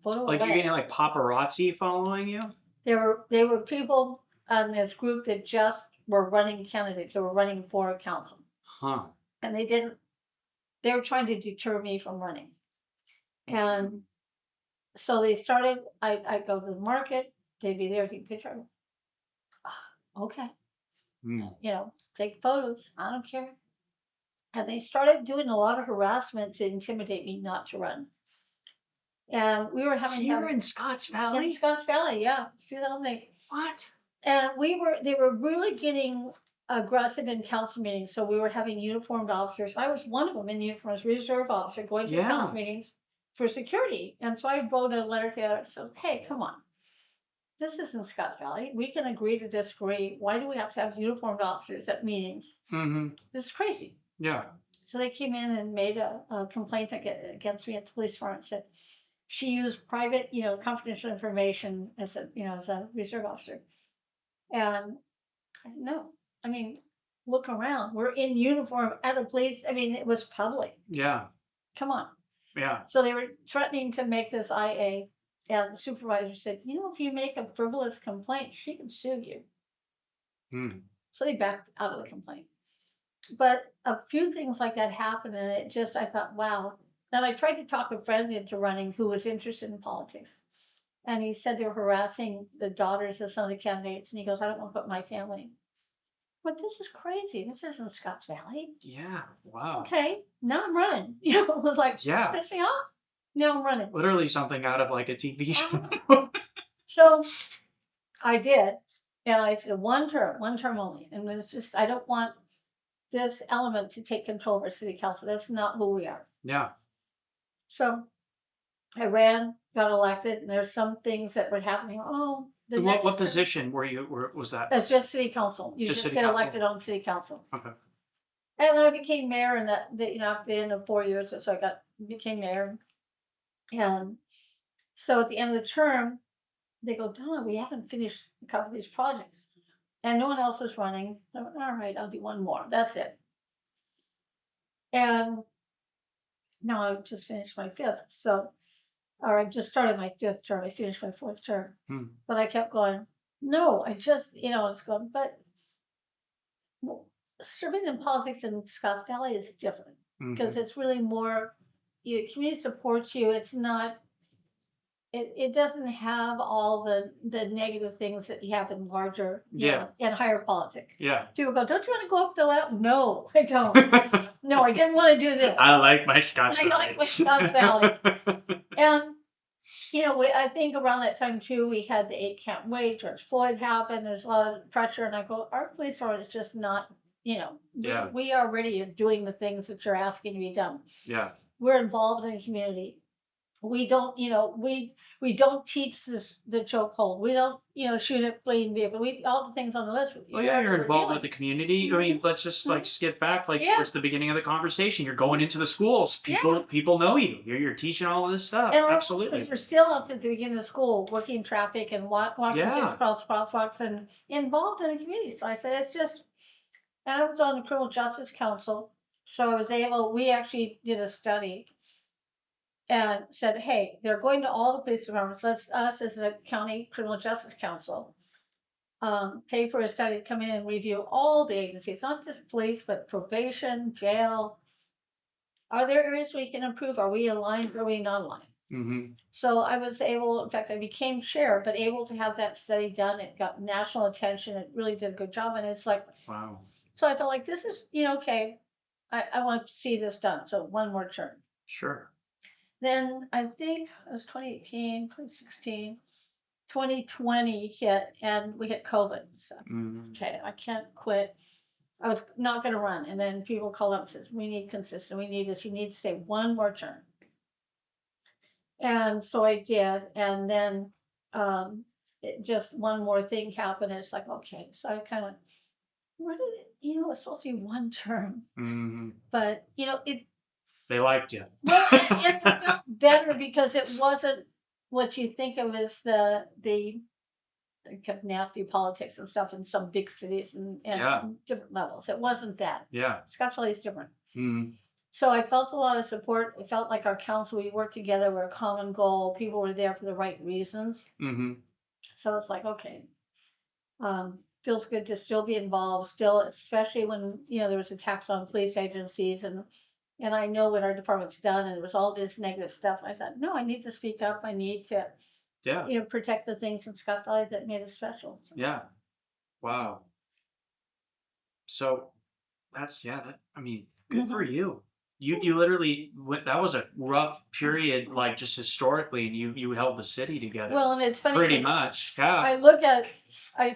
Photo Like you're away. getting like paparazzi following you? There were people in this group that just were running candidates or were running for council. Huh. And they were trying to deter me from running. And so they started, I go to the market, they'd be there, take a picture. Okay. Take photos. I don't care. And they started doing a lot of harassment to intimidate me not to run. And we were having Here in Scotts Valley? in Scotts Valley, yeah. 2008. What? And they were really getting aggressive in council meetings. So we were having uniformed officers. I was one of them in uniform as reserve officer going to council meetings for security. And so I wrote a letter together and said, hey, come on. This isn't Scotts Valley. We can agree to disagree. Why do we have to have uniformed officers at meetings? Mm-hmm. This is crazy. Yeah. So they came in and made a complaint against me at the police department. Said she used private, confidential information as a reserve officer. And I said, no. I mean, look around. We're in uniform at a police. I mean, it was public. Yeah. Come on. Yeah. So they were threatening to make this IA. And the supervisor said, if you make a frivolous complaint, she can sue you. So they backed out of the complaint. But a few things like that happened, and I thought, wow. Then I tried to talk a friend into running who was interested in politics. And he said they were harassing the daughters of some of the candidates. And he goes, I don't want to put my family. But this is crazy. This isn't Scotts Valley. Yeah. Wow. Okay. Now I'm running. It was like, yeah. Piss me off. Now I'm running. Literally something out of like a TV show. So I did. And I said, one term only. And it's just, I don't want this element to take control of our city council. That's not who we are. Yeah. So I ran, got elected, and there's some things that were happening. Oh, what position was that? That's just city council. You just get elected on city council. Okay. And when I became mayor, and at the end of 4 years or so, became mayor. And so at the end of the term, they go, Donna, we haven't finished a couple of these projects. And no one else is running. So, all right, I'll do one more. That's it. And now I've just finished my fifth. Or I just started my fifth term. I finished my fourth term. But I kept going, no, I just, it's going, but serving in politics in Scotts Valley is different because it's really more, community supports you. It's not, it doesn't have all the negative things that you have in larger, and higher politics. Yeah. People go, don't you want to go up to that? No, I don't. No, I didn't want to do this. I like my Scotts Valley. I like my Scotts Valley. And, I think around that time too, we had the 8 can't wait, George Floyd happened. There's a lot of pressure. And I go, our police force is just not, we already are doing the things that you're asking to be done. Yeah. We're involved in the community. We don't, we don't teach the chokehold. We don't, shoot at fleeing vehicle. All the things on the list. Well, yeah, you're involved with the community. I mean, let's just skip back towards the beginning of the conversation. You're going into the schools. People know you. You're teaching all of this stuff. And absolutely. We're still up at the beginning of school, working traffic and walking kids across crosswalks and involved in the community. So I said, it's just, and I was on the Criminal Justice Council, so I was we actually did a study and said, hey, they're going to all the police departments. Let's, us as a county criminal justice council, pay for a study to come in and review all the agencies, not just police, but probation, jail. Are there areas we can improve? Are we aligned? Are we not aligned? Mm-hmm. So I was able, in fact, I became chair, but able to have that study done. It got national attention. It really did a good job. And it's like, Wow. so I felt like this is, okay, I want to see this done. So one more term. Sure. Then I think it was 2018, 2016, 2020 hit and we hit COVID. So, Mm-hmm. okay, I can't quit. I was not going to run. And then people called up and says, we need consistent. We need this. You need to stay one more term. And so I did. And then just one more thing happened. And it's like, okay. So I kind of went, where did it, it's supposed to be one term. Mm-hmm. But, They liked you. well, it felt better because it wasn't what you think of as the kind of nasty politics and stuff in some big cities and Yeah. different levels. It wasn't that. Yeah. Scottsdale is different. Mm-hmm. So I felt a lot of support. It felt like our council, we worked together, we're a common goal. People were there for the right reasons. Mm-hmm. So it's like, okay, feels good to still be involved, still, especially when, there was attacks on police agencies and I know what our department's done and there was all this negative stuff. I thought, no, I need to speak up. I need to, Yeah. protect the things in Scott Valley that made us special. So, Yeah. Wow. So that's yeah. That I mean, good for mhm. you. You literally went. That was a rough period, like just historically, and you held the city together. Well, and it's funny Pretty because much. Yeah. I look at, I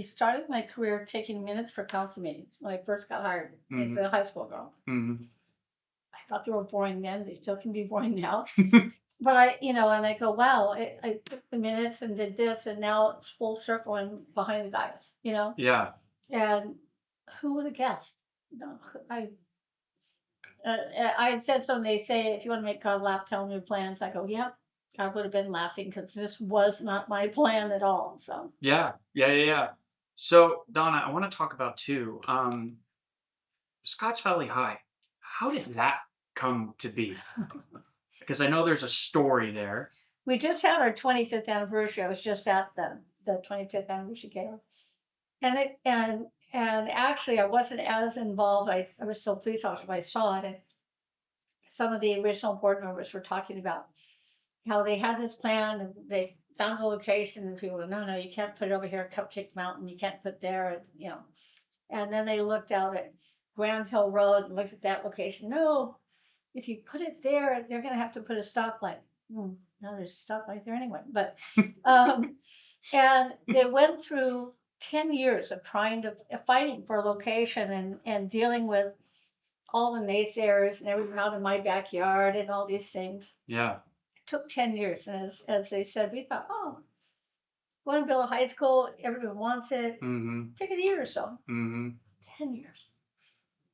started my career taking minutes for council meetings when I first got hired as Mm-hmm. a high school girl. Mm-hmm. I thought they were boring then. They still can be boring now. But and I go, wow, I took the minutes and did this, and now it's full circle and behind the dias. Yeah. And who would have guessed? I I had said something. They say if you want to make God laugh, tell him your plans. I go, yeah, God would have been laughing because this was not my plan at all. So Yeah. Yeah. Yeah. Yeah. So Donna, I want to talk about too. Scotts Valley High. How did that come to be? Because I know there's a story there. we just had our 25th anniversary. I was just at the 25th anniversary gala, and actually I wasn't as involved. I was still a police officer, but I saw it, and some of the original board members were talking about how they had this plan and they found the location, and people were, no, you can't put it over here, Cupcake Mountain, you can't put there, and. And then they looked out at Grand Hill Road and looked at that location. No, if you put it there, they're going to have to put a stoplight. No, there's a stoplight there anyway. But and they went through 10 years of trying to fighting for a location and dealing with all the naysayers and everything out in my backyard and all these things. Yeah. It took 10 years, and as they said, we thought, oh, want to build a high school, everyone wants it. Mm-hmm. Take a year or so. Mm-hmm. 10 years.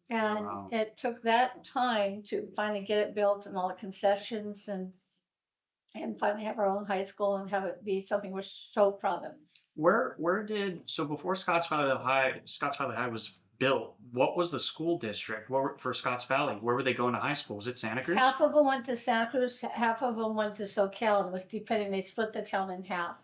And Wow. it took that time to finally get it built and all the concessions and finally have our own high school and have it be something we're so proud of. Where did so before Scotts Valley High was built, what was the school district? For Scotts Valley? Where were they going to high school? Was it Santa Cruz? Half of them went to Santa Cruz, half of them went to SoCal, and it was depending, they split the town in half.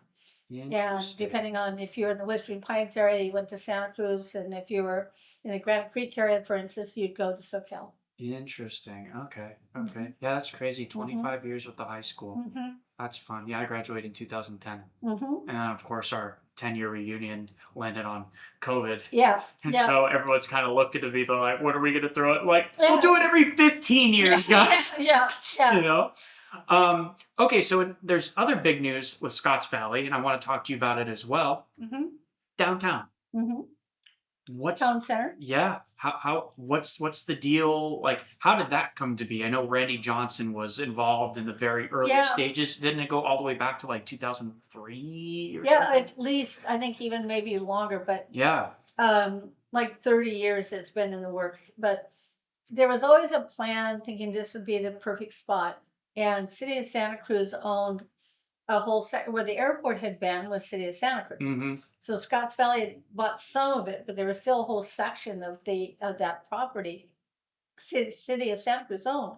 And Interesting. depending on if you're in the Whispering Pines area, you went to Santa Cruz, and if you were in the Grand Creek area, for instance, you'd go to SoCal. Interesting. Okay. Okay. Yeah, that's crazy. 25 years with the high school. Mm-hmm. That's fun. Yeah, I graduated in 2010. Mm-hmm. And of course, our 10-year reunion landed on COVID. Yeah. And Yeah. so everyone's kind of looking at me, they're like, what are we going to throw it? Like, we'll do it every 15 years, guys. Yeah. Yeah. You know? Okay, so there's other big news with Scotts Valley, and I want to talk to you about it as well. Mm-hmm. Downtown. Mm-hmm. What's Town center. yeah? What's the deal? Like, how did that come to be? I know Randy Johnson was involved in the very early Yeah. stages. Didn't it go all the way back to like 2003 or Yeah, something? at least I think even maybe longer, but Yeah. like 30 years it's been in the works. But there was always a plan thinking this would be the perfect spot. And City of Santa Cruz owned a whole sector where the airport had been was City of Santa Cruz. Mm-hmm. So Scotts Valley had bought some of it, but there was still a whole section of that property City of Santa Cruz owned.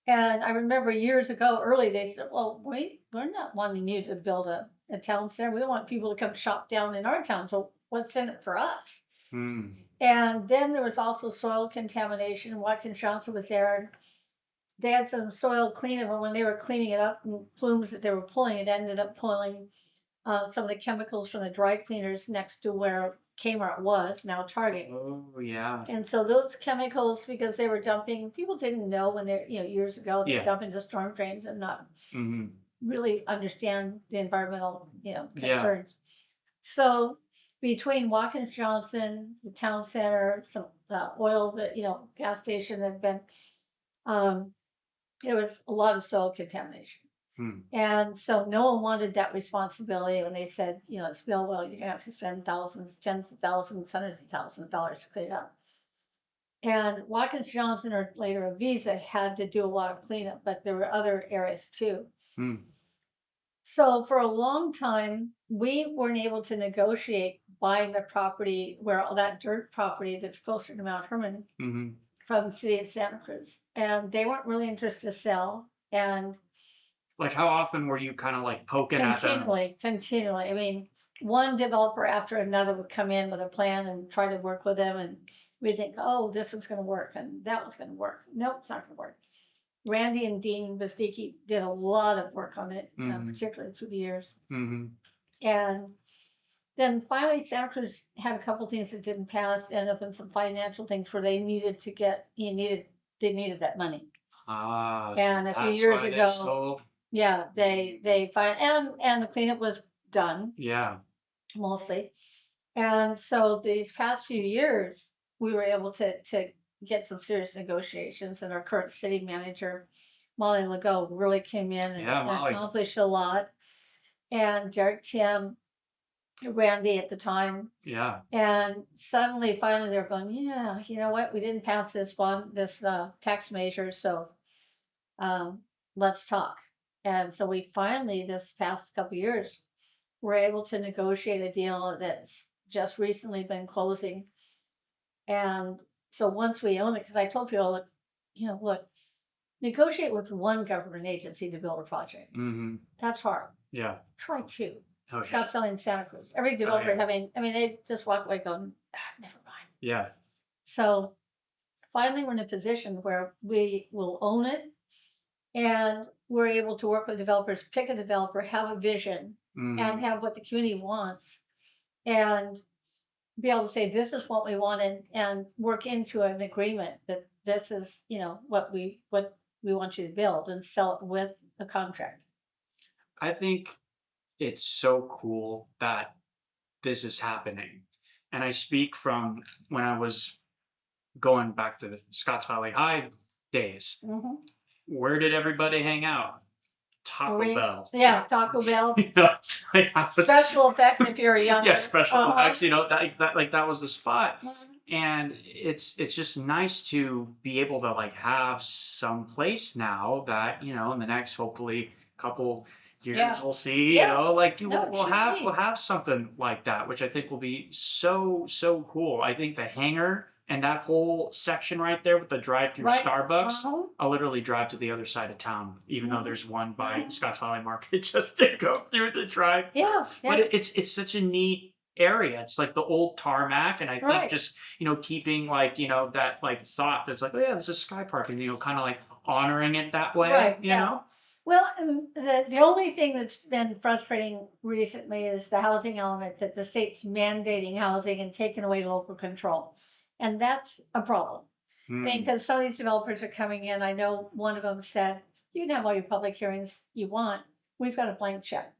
And I remember years ago, early, they said, well, we're not wanting you to build a town center. We want people to come shop down in our town. So what's in it for us? Mm. And then there was also soil contamination. Watkins Johnson was there. they had some soil cleanup, and when they were cleaning it up, and plumes that they were pulling, it ended up pulling some of the chemicals from the dry cleaners next to where Kmart was, now Target. Oh, yeah. And so those chemicals, because they were dumping, people didn't know when they're, years ago, they were Yeah. dumping into storm drains and not Hmm. really understand the environmental, Yeah. concerns. So between Watkins Johnson, the town center, some oil, that gas station that had been, um, there was a lot of soil contamination. Hmm. And so no one wanted that responsibility when they said, it's Bill, well, you're gonna have to spend thousands, tens of thousands, hundreds of thousands of dollars to clean it up. And Watkins Johnson, or later Visa, had to do a lot of cleanup, but there were other areas too. Hmm. So for a long time, we weren't able to negotiate buying the property, where all that dirt property that's closer to Mount Herman, Hmm. from the city of Santa Cruz. And they weren't really interested to sell. And Like, how often were you kind of like poking at them? continually. I mean, one developer after another would come in with a plan and try to work with them, and we think, oh, this one's going to work and that one's going to work. Nope, it's not going to work. Randy and Dean Vestiki did a lot of work on it, Hmm. particularly through the years. Hmm. And then finally, Santa Cruz had a couple things that didn't pass, ended up in some financial things where they needed to get, they needed that money. Ah, so And a few that's years why they ago, sold. yeah, they find, and the cleanup was done Yeah. mostly. And so these past few years, we were able to get some serious negotiations, and our current city manager, Molly Legault, really came in Yeah, and Molly. accomplished a lot. And Derek Tim, Randy at the time, Yeah. and suddenly, finally, they're going, yeah, you know what? We didn't pass this tax measure, so um, let's talk. And so we finally, this past couple of years, were able to negotiate a deal that's just recently been closing. And so once we own it, because I told people, look, look, negotiate with one government agency to build a project. Hmm. That's hard. Yeah. Try two. Oh, yeah. Scotts Valley and Santa Cruz. Every Oh, developer yeah. having, I mean, they just walk away going, never mind. Yeah. So finally, we're in a position where we will own it, and we're able to work with developers, pick a developer, have a vision, and Hmm. have what the community wants, and be able to say, this is what we want, and work into an agreement that this is, what we want you to build, and sell it with a contract. I think it's so cool that this is happening. And I speak from when I was going back to the Scotts Valley High days. Mm-hmm. Where did everybody hang out? Taco Bell. Yeah, Taco Bell. You know, like I was, Special effects if you're yeah, younger. special effects. You know, that was the spot. Mhm. And it's just nice to be able to like have some place now that in the next hopefully couple years Yeah. we'll see. Yeah. Like No, it we'll should have be. something like that, which I think will be so cool. I think the hangar and that whole section right there with the drive-through Right. Starbucks. Uh-huh. I'll literally drive to the other side of town, even though Mhm. there's one by Mhm. Scotts Valley Market, just to go through the drive. Yeah. But Yeah. it's such a neat area. It's like the old tarmac, and I think Right. just keeping like that like thought that's like, oh yeah, this is Sky Park, and kind of like honoring it that way. Right. Yeah. Well, the only thing that's been frustrating recently is the housing element, that the state's mandating housing and taking away local control. And that's a problem. I mean, Hmm. because some of these developers are coming in. I know one of them said, you can have all your public hearings you want. We've got a blank check.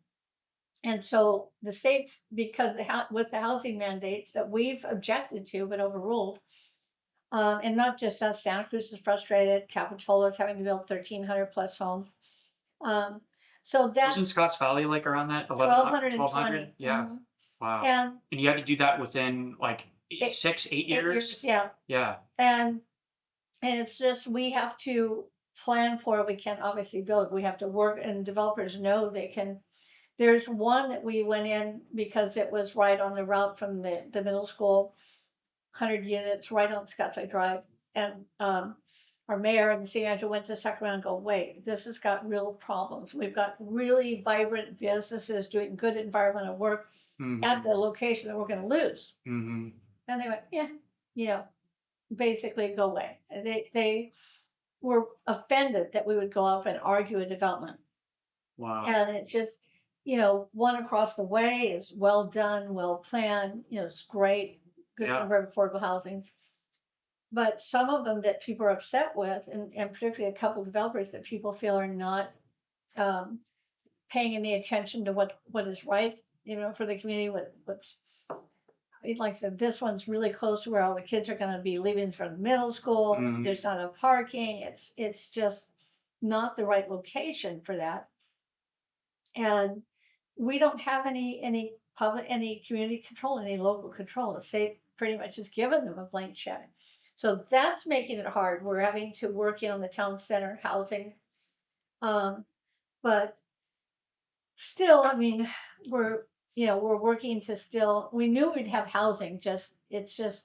And so the states, because with the housing mandates that we've objected to but overruled, and not just us, Santa Cruz is frustrated. Capitola is having to build 1,300 plus homes. Um, so Wasn't that's Scotts Valley like around that 1200? 1,220. Yeah. Wow. And And you had to do that within like it, 6, 8 years. 8 years, yeah. Yeah. And it's just, we have to plan for it. We can't obviously build. We have to work, and developers know they can. There's one that we went in because it was right on the route from the middle school, 100 units right on Scottsway Drive. And our mayor and the city manager went to Sacramento and go, wait, this has got real problems. We've got really vibrant businesses doing good environmental work at Hmm. the location that we're going to lose. Hmm. And they went, yeah, basically go away. They were offended that we would go up and argue a development. Wow. And it's just, one across the way is well done, well planned, it's great, good Yeah. number of affordable housing. But some of them that people are upset with, and particularly a couple developers that people feel are not um, paying any attention to what is right, for the community, what's like I said, this one's really close to where all the kids are going to be leaving from the middle school. Hmm. There's not enough parking. It's just not the right location for that. And we don't have any community control, any local control. The state pretty much has given them a blank check. So that's making it hard. We're having to work in on the town center housing. Um, but still, I mean, we're we're working to still we knew we'd have housing, just it's just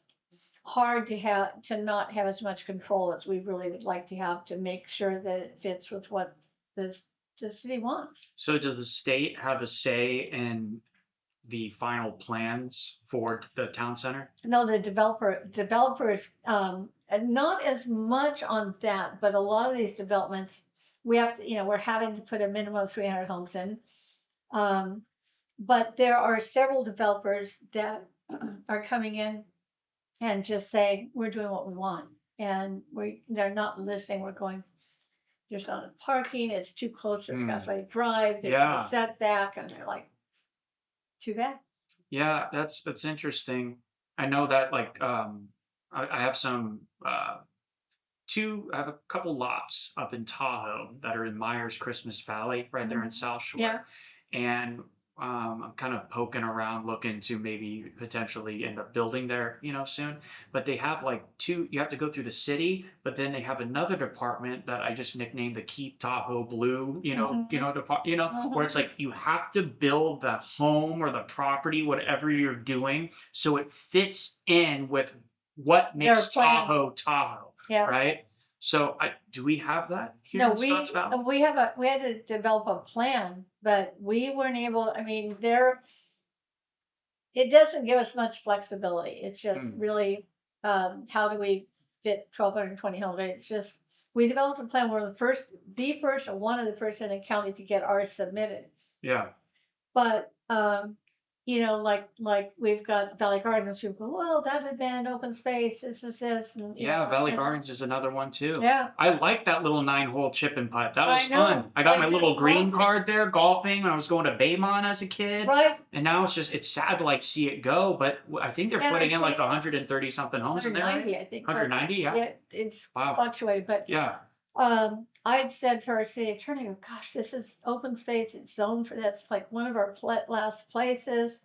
hard to not have as much control as we really would like to have to make sure that it fits with what the the city wants. So does the state have a say in the final plans for the town center? No, the developers, and not as much on that, but a lot of these developments, we have to, we're having to put a minimum of 300 homes in. Um, but there are several developers that are coming in and just saying, we're doing what we want. And they're not listening. We're going, there's not enough parking. It's too close to Hmm. Scottsdale Drive. There's no Yeah. setback. And they're like, too bad. Yeah, that's interesting. I know that like I have some two I have a couple lots up in Tahoe that are in Myers Christmas Valley, right there in Mhm. South Shore. Yeah. And I'm kind of poking around looking to maybe potentially end up building there, soon. But they have like two, you have to go through the city, but then they have another department that I just nicknamed the Keep Tahoe Blue, Mhm. where it's Mhm. like you have to build the home or the property, whatever you're doing, so it fits in with what Their makes plan. Tahoe Tahoe, Yeah. right? So do we have that here No, in Scotts Valley? we had to develop a plan, but we weren't able. I mean, there it doesn't give us much flexibility. It's just Mm, really how do we fit 1,220 homes? Right? It's just we developed a plan. We're the first, or one of the first in the county to get ours submitted. yeah. But like we've got Valley Gardens. People go, well, that's a band open space. This is this, and Yeah, Valley Gardens is another one too. yeah, I like that little 9-hole chip and putt. That was I fun. know. I got I my little just green loved it. card there golfing when I was going to Baymont as a kid. Right. And now it's sad to like see it go, but I think they're And I putting in like see 130 something homes in there, right? 190, I think, but 190, yeah. it's Wow. fluctuated. But Yeah. I'd said to our city attorney, "Oh, gosh, this is open space. It's zoned for that's like one of our last places.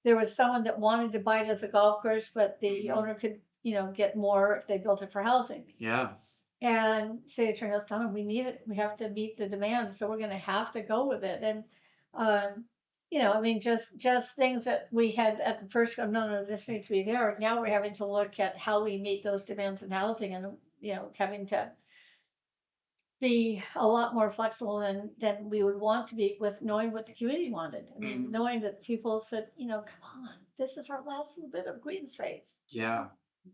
There was someone that wanted to buy it as a golf course, but the Hmm. owner could, get more if they built it for housing. Yeah. And city attorney goes, Donna, we need it. We have to meet the demand, so we're going to have to go with it. And um, I mean, just things that we had at the first go, no, no, this needs to be there. Now we're having to look at how we meet those demands in housing, and having to be a lot more flexible than we would want to be with knowing what the community wanted. I mean, Mhm. knowing that people said, come on, this is our last little bit of green space. Yeah.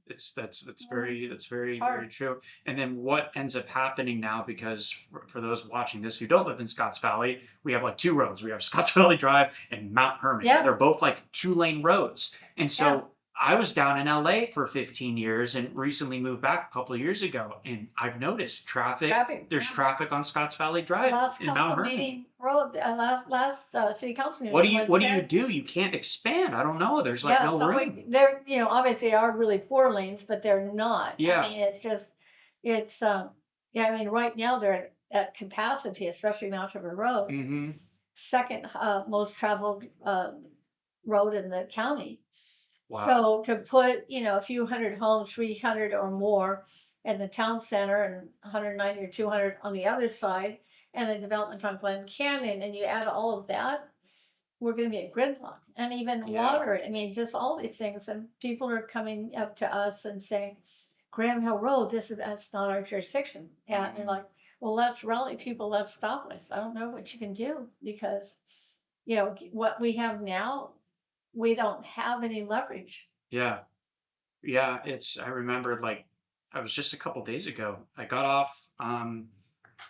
That's Yeah, very it's very hard. true. And then what ends up happening now, because for those watching this who don't live in Scotts Valley, we have like two roads. We have Scotts Valley Drive and Mount Hermon. Yeah, They're both like 2-lane roads. And yeah. so I was down in LA for 15 years and recently moved back a couple of years ago. And I've noticed traffic. Traffic. There's Yeah. traffic on Scotts Valley Drive Last in Mount council Hermon. meeting, last city council meeting, What do you someone what do you said, do? You can't expand. I don't know. There's like yeah, no so room. they're, obviously are really 4 lanes, but they're not. I Yeah. mean, it's just, it's, yeah, I mean, right now they're at capacity, especially Mount River Road, Hmm. second most traveled road in the county. Wow. So to put, a few hundred homes, 300 or more in the town center and 190 or 200 on the other side, and a development on Glen Canyon, and you add all of that, we're going to be at gridlock. And even Yeah. water, I mean, just all these things. And people are coming up to us and saying, Graham Hill Road, that's not our jurisdiction. And you're Mhm. like, well, let's rally people, let's stop this. I don't know what you can do because, what we have now, we don't have any leverage. Yeah. Yeah, I remember like I was just a couple days ago. I got off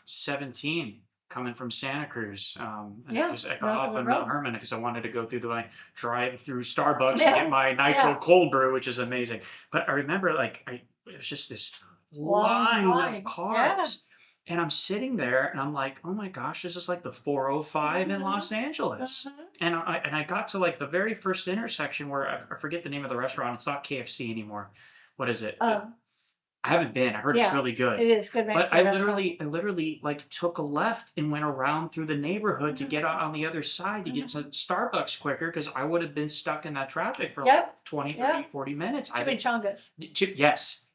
17 coming from Santa Cruz, and Yeah, I got north of off the on Mount road. Herman because I wanted to go through the like drive through Starbucks and get Yeah, my nitro yeah, cold brew, which is amazing. But I remember it was just this long line of line. Yeah. cars. And I'm sitting there and I'm like, oh my gosh, this is like the 405 in Mhm, Los Angeles. mhm. And I got to like the very first intersection where I forget the name of the restaurant. It's not KFC anymore. What is it? Um, I haven't been. I heard it's yeah, really good. it is good But Mexican restaurant. I literally like took a left and went around through the neighborhood to Mhm, get out on the other side to get to mhm. Starbucks quicker because I would have been stuck in that traffic for like Yep, 20, 30, yep. 40 minutes. I didn't. Chimichangas.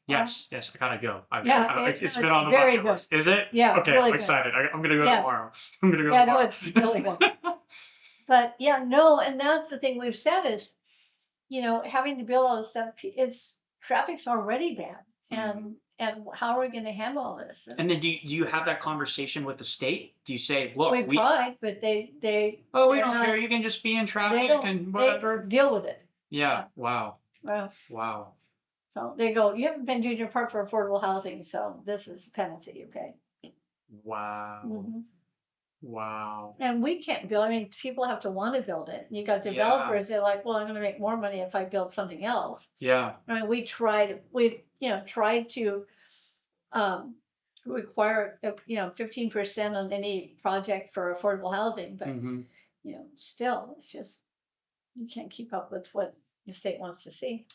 Yes, Uh, yes. I gotta go. yeah, It's no, been it's on the very bucket good. list. Is it? Yeah, Okay, I'm really good. excited. I'm gonna go Yeah, tomorrow. I'm gonna go yeah, no, it's really good. tomorrow. But yeah, no, and that's the thing we've said is, having to build all this stuff, it's traffic's already bad, Mhm. and how are we going to handle all this? And And then do you have that conversation with the state? Do you say, look, we've tried, but oh, we they're don't care. not. You can just be in They traffic don't. and They whatever. deal with it. Yeah. Yeah. Wow. Well, Wow. so they go. You haven't been doing your part for affordable housing, so this is the penalty you pay. Wow. Hmm. Wow. And we can't build. I mean, people have to want to build it. You got Yeah. developers. They're like, well, I'm going to make more money if I build something else. Yeah. I mean, we tried to um, require 15% on any project for affordable housing, but Mhm. still, it's just you can't keep up with what the state wants to see.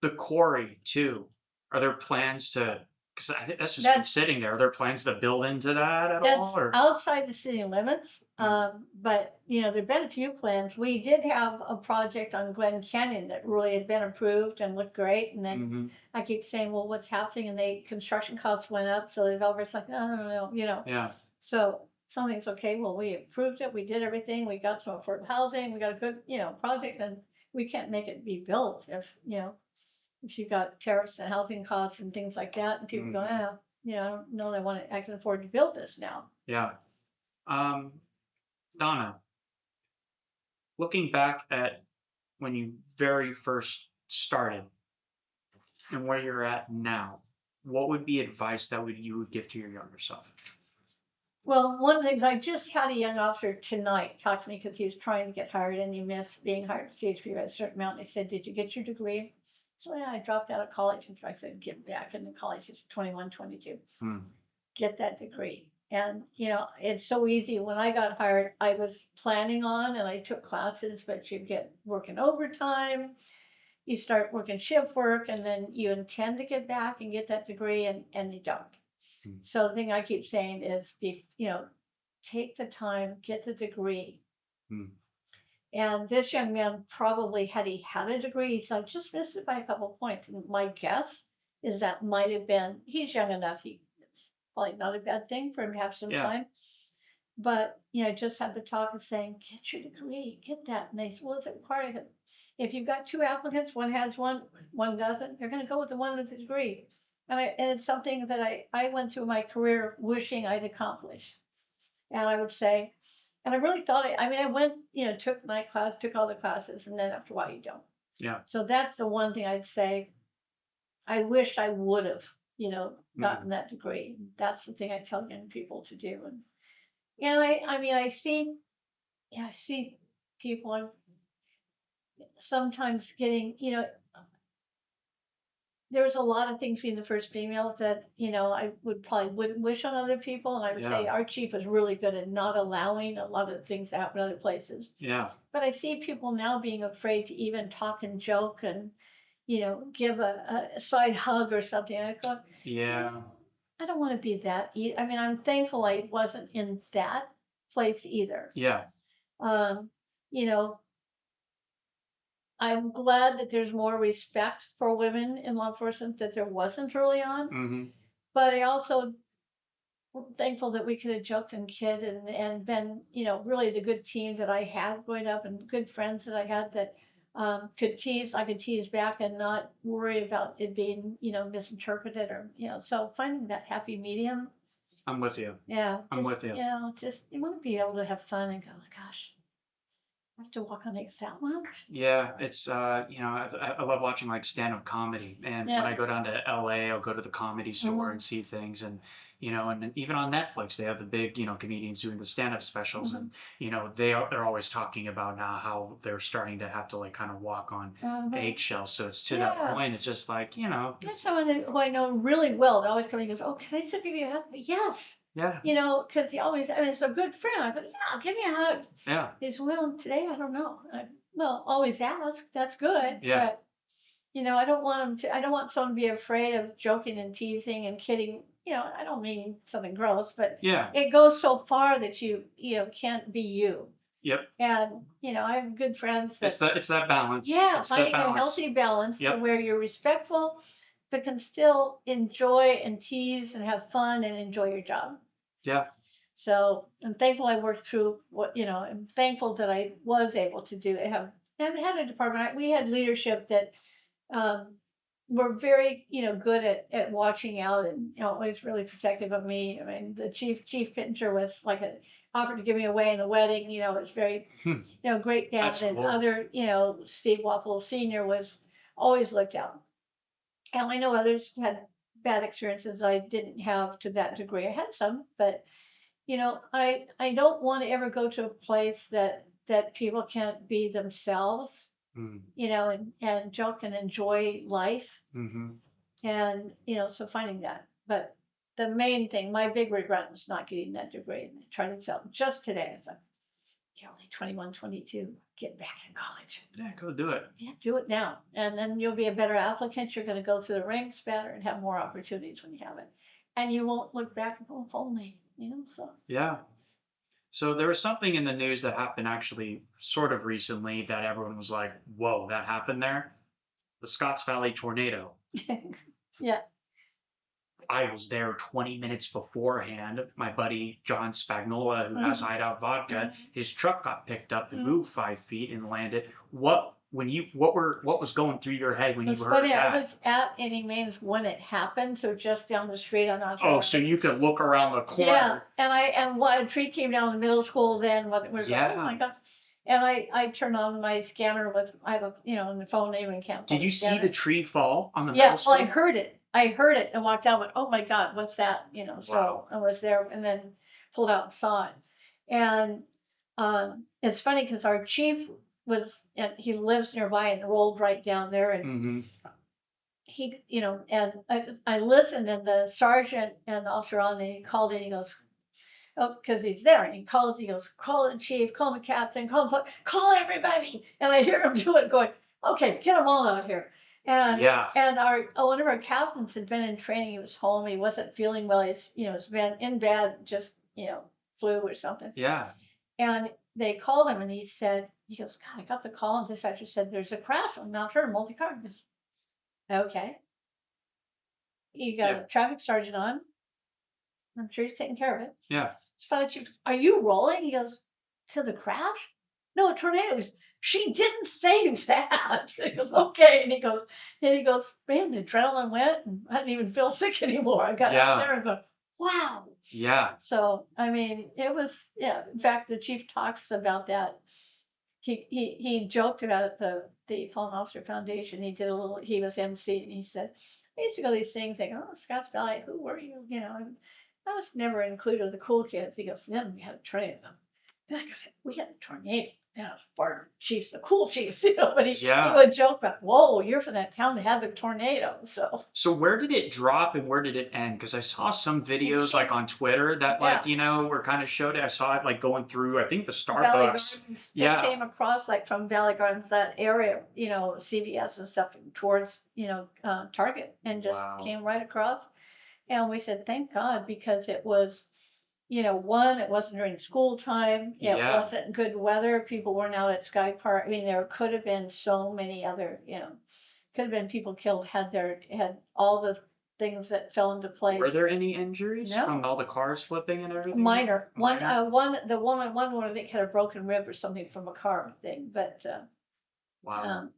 The quarry too. Are there plans to? Because I think that's just been That's sitting there. Are there plans to build into that at all, that's or? outside the city limits. Mm, But there've been a few plans. We did have a project on Glen Canyon that really had been approved and looked great, and then mhm. I keep saying, well, what's happening? And they construction costs went up, so the developer's like, no, no, no, Yeah. So something's okay. Well, we approved it. We did everything. We got some affordable housing. We got a good, project, and we can't make it be built if you've got tariffs and housing costs and things like that, and people go, Mhm. I don't know, I can afford to build this now. Yeah. Um, Donna, looking back at when you very first started and where you're at now, what would be advice that you would give to your younger self? Well, one of the things I just had a young officer tonight talk to me because he was trying to get hired and he missed being hired at CHP by a certain amount. And I said, "Did you get your degree?" So yeah, I dropped out of college, and so I said, "Get back into college." It's 21, 22. Hmm. Get that degree. And it's so easy. When I got hired, I was planning on and I took classes, but you get working overtime, you start working shift work, and then you intend to get back and get that degree, and you don't. Hmm. So the thing I keep saying is take the time, get the degree. Hmm. And this young man probably, had he had a degree, he's like, just missed it by a couple of points. And my guess is that might have been, he's young enough, it's probably not a bad thing for him to have some Yeah. time. But, just had the talk of saying, get your degree, get that. And they said, well, is it required? I said, if you've got two applicants, one has one doesn't, they're going to go with the one with the degree. And it's something that I went through my career wishing I'd accomplished. And I would say, and I really thought I mean, I went, took my class, took all the classes, and then after a while you don't. Yeah. So that's the one thing I'd say. I wish I would have, Hmm. gotten that degree. That's the thing I tell young people to do. And I mean, I see, yeah, I see people sometimes getting, there's a lot of things being the first female that I wouldn't wish on other people, and I would say Yeah. our chief was really good at not allowing a lot of the things to happen other places. Yeah. But I see people now being afraid to even talk and joke and give a side hug or something. I go, "Eh, Yeah. I don't want to be that. I mean, I'm thankful I wasn't in that place either. Yeah. Um, you know, I'm glad that there's more respect for women in law enforcement that there wasn't early on. Hmm. But I also thankful that we could have joked and kid and been, really the good team that I had growing up and good friends that I had that I could tease back and not worry about it being, misinterpreted or, so finding that happy medium. I'm with you. Yeah. I'm Just, with you. just you want to be able to have fun and go, oh, gosh, I have to walk on eggs that much? Yeah, it's I love watching like stand-up comedy, and when Yeah. I go down to LA, I'll go to the comedy store and Mhm. see things, and and then even on Netflix, they have the big comedians doing the stand-up specials, Mhm. and they're always talking about now how they're starting to have to like kind of walk on Mhm. eggshells. So it's to that Yeah. point. It's just like That's it's someone who I know really well that always comes and goes, "Oh, can I still give you a hug?" Yes. yeah, Because he always, I mean, it's a good friend. I go, "Yeah, give me a hug." yeah, He says, "Well, today I don't know." Well, always ask. That's good, yeah, but I don't want him to. I don't want someone to be afraid of joking and teasing and kidding. I don't mean something gross, but yeah, it goes so far that you can't be you. yep. And I have good friends that, It's that balance. yeah, It's that finding a balance. healthy balance to Yep. where you're respectful, but can still enjoy and tease and have fun and enjoy your job. Yeah. So I'm thankful I worked through I'm thankful that I was able to do it. And had a department. We had leadership that um, were very, good at watching out and always really protective of me. I mean, the chief Pittenger was like offered to give me away in the wedding. Was very, Hmm. great dad. That's And cool. other, Steve Waffle Senior was always looked out. And I know others had bad experiences I didn't have to that degree. I had some, but I don't want to ever go to a place that people can't be themselves, Mm. and joke and enjoy life. Mm-hmm. And, so finding that. But the main thing, my big regret was not getting that degree. And I tried to tell them just today, it's like, you're only 21, 22, get back in college. Yeah, go do it. Yeah, do it now. And then you'll be a better applicant. You're going to go through the ranks better and have more opportunities when you have it. And you won't look back and go, if only, so. Yeah. So there was something in the news that happened actually sort of recently that everyone was like, whoa, that happened there? The Scotts Valley tornado. Yeah. I was there 20 minutes beforehand. My buddy John Spagnola, who has Mhm. Hideout Vodka, Mhm. his truck got picked up and Mhm. moved 5 feet and landed. What was going through your head when you It's heard funny, I that? was at Annie Mae's when it happened, so just down the street on Oh, Ontario so Avenue. you could look around the Yeah, corner. and what a tree came down in middle school then when we were going, oh my Yeah. god. And I turned on my scanner with I have a the phone name and can't pull Did the you see the scanner. tree fall on the middle Yeah, well I school? heard it. I heard it and walked out, went, oh my God, what's that? So Wow. I was there and then pulled out and saw it. And it's funny because our chief and he lives nearby and rolled right down there and Mm-hmm. and I listened, and the sergeant and the officer on he called in, he goes, oh, because he's there, and he goes, call the chief, call the captain, call everybody. And I hear him do it going, okay, get them all out here. And Yeah. one of our captains had been in training, he was home, he wasn't feeling well, he's been in bed, just, flu or something. Yeah. And they called him and he goes, God, I got the call, and dispatcher said, there's a crash on Mount Vernon, multi-car. He goes, okay. You got Yeah. a traffic sergeant on. I'm sure he's taking care of it. Yeah. Spotted chief, are you rolling? He goes, to the crash? No, a tornado. He goes, she didn't say that. He goes, okay. And he goes, man, the adrenaline went and I didn't even feel sick anymore. I got out Yeah. there and go, wow. Yeah. So, I mean, it was, yeah. In fact, the chief talks about that. He joked about it, the Fallen Officer Foundation. He was MC and he said, I used to go to these things like, oh, Scotts Valley, who were you? And I was never included with the cool kids. He goes, then we had a tornado. Then I said, we had a tornado. And I was part of the chiefs, the cool chiefs, but he Yeah. would joke about, whoa, you're from that town that had the tornado. So So where did it drop and where did it end? Because I saw some it videos like came, on Twitter that yeah, were kind of showed it. I saw it like going through, I think the Valley Starbucks. Gardens. It Yeah. came across like from Valley Gardens, that area, CVS and stuff towards, Target, and just Wow. came right across. And we said, thank God, because it was, one, it wasn't during school time. It Yeah. wasn't good weather. People weren't out at Sky Park. I mean, there could have been so many other, could have been people killed had all the things that fell into Were place. there any injuries from No, all the cars flipping and everything? minor. Minor? One I think had a broken rib or something from a car thing. But Wow. um,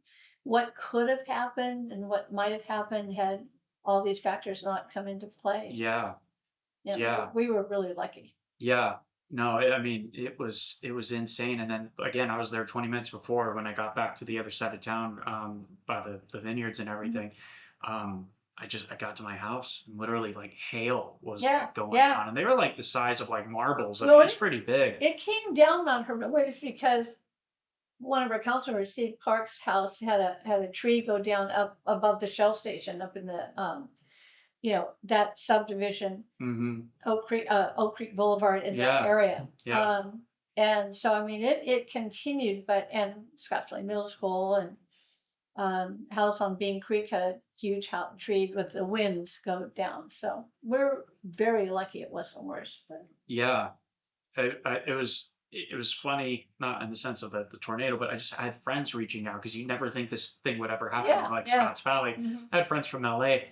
what could have happened and what might have happened had all these factors not come into play. Yeah. Yeah, Yeah. we were really lucky. Yeah. No, I mean, it was insane. And then again, I was there 20 minutes before when I got back to the other side of town, by the vineyards and Mhm. everything. Um, I got to my house and literally like hail was Yeah, like going yeah. on, and they were like the size of like marbles. I mean, Well, it's pretty big. it came down on her ways because one of our councilors, Steve Clark's house, had a tree go down up above the Shell station up in the that subdivision, Hmm. Oak Creek Boulevard in that Yeah, area. yeah, And so I mean it continued, but and Scottsdale Middle School and house on Bean Creek had a huge tree with the winds go down. So we're very lucky it wasn't worse. But yeah. It was funny, not in the sense of the tornado, but I had friends reaching out because you never think this thing would ever happen in yeah, like yeah. Scotts Valley. Mhm. I had friends from LA.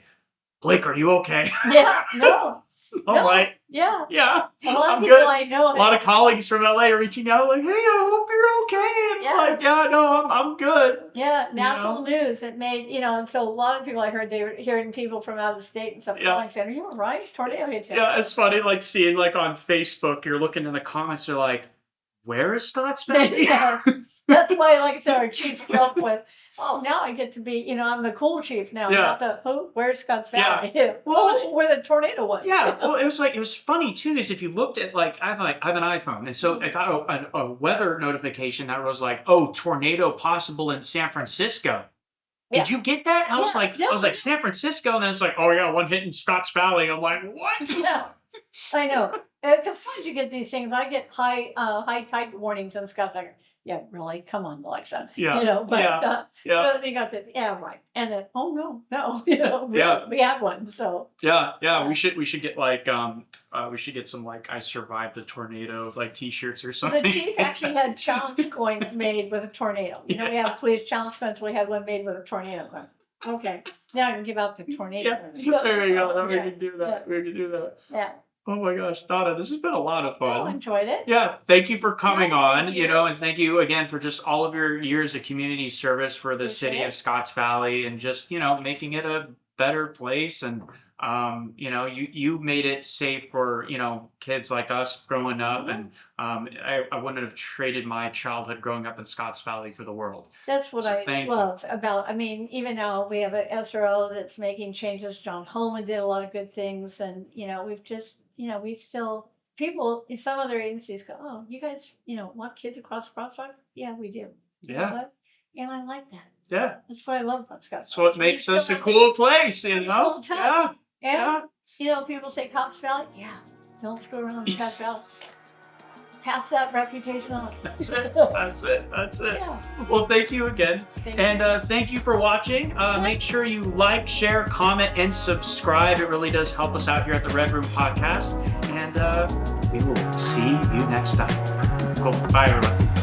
Blake, are you okay? Yeah, no, I'm no, like, yeah. yeah, A lot of I'm people good. I know A lot of have, colleagues from LA reaching out, like, hey, I hope you're okay. And I'm yeah, like, yeah, no, I'm good. yeah, You national know? news. It made, and so a lot of people I heard they were hearing people from out of the state and stuff Yeah. calling saying, "Are you all right? Tornado hit you." Yeah, it's funny, like seeing like on Facebook, you're looking in the comments, they're like, where is Scotts Valley? Yeah. That's why, like I said, our chief joke with, "Oh, now I get to be, I'm the cool chief now, Yeah, not the who? Where's Scotts yeah. Valley?" Well, Oh, where the tornado was. yeah, well, it was funny too, because if you looked at I have an iPhone, and so I got a weather notification that was like, oh, tornado possible in San Francisco. Yeah, Did you get that? I was yeah, like, no, San Francisco, and then it's like, oh yeah, one hit in Scotts Valley. I'm like, what? yeah. I know. Because sometimes you get these things. I get high tide warnings and stuff like, yeah, really, come on, Alexa, Yeah, But yeah, yeah, so they got this, yeah, right, and then oh no, no, yeah. we have one. So Yeah, yeah, yeah, we should get like we should get some like I survived the tornado like t-shirts or the something. chief actually had challenge coins made with a tornado. We Yeah. have police challenge coins. We had one made with a tornado coin. Okay, now I can give out the tornado. Yeah. There you go. We Yeah, can do yeah, that. We can do that. yeah. Oh my gosh, Donna, this has been a lot of Oh, fun. enjoyed it. Yeah, thank you for coming Yeah, thank on, you. and thank you again for just all of your years of community service for the Appreciate city of it. Scotts Valley and just, making it a better place. And, you made it safe for, kids like us growing up. Yeah. And I wouldn't have traded my childhood growing up in Scotts Valley for the world. That's what So I thank you. love about, I mean, even now we have a SRO that's making changes. John Holman did a lot of good things. And, we've just, we still, people in some other agencies go, oh, you guys, want kids across the crosswalk? Yeah, we do. You know Yeah, what? And I like that. yeah. That's what I love about Scotts That's Valley. what makes still us a have cool place, we still touch. Yeah, And, yeah. people say Cops Valley. Yeah, don't screw around with Scotts Valley. Pass that reputation on. That's it. That's it. That's it. Yeah. Well, thank you again. Thank And you. thank you for watching. Make sure you like, share, comment, and subscribe. It really does help us out here at the Red Room Podcast. And we will see you next time. Cool. Bye, everyone.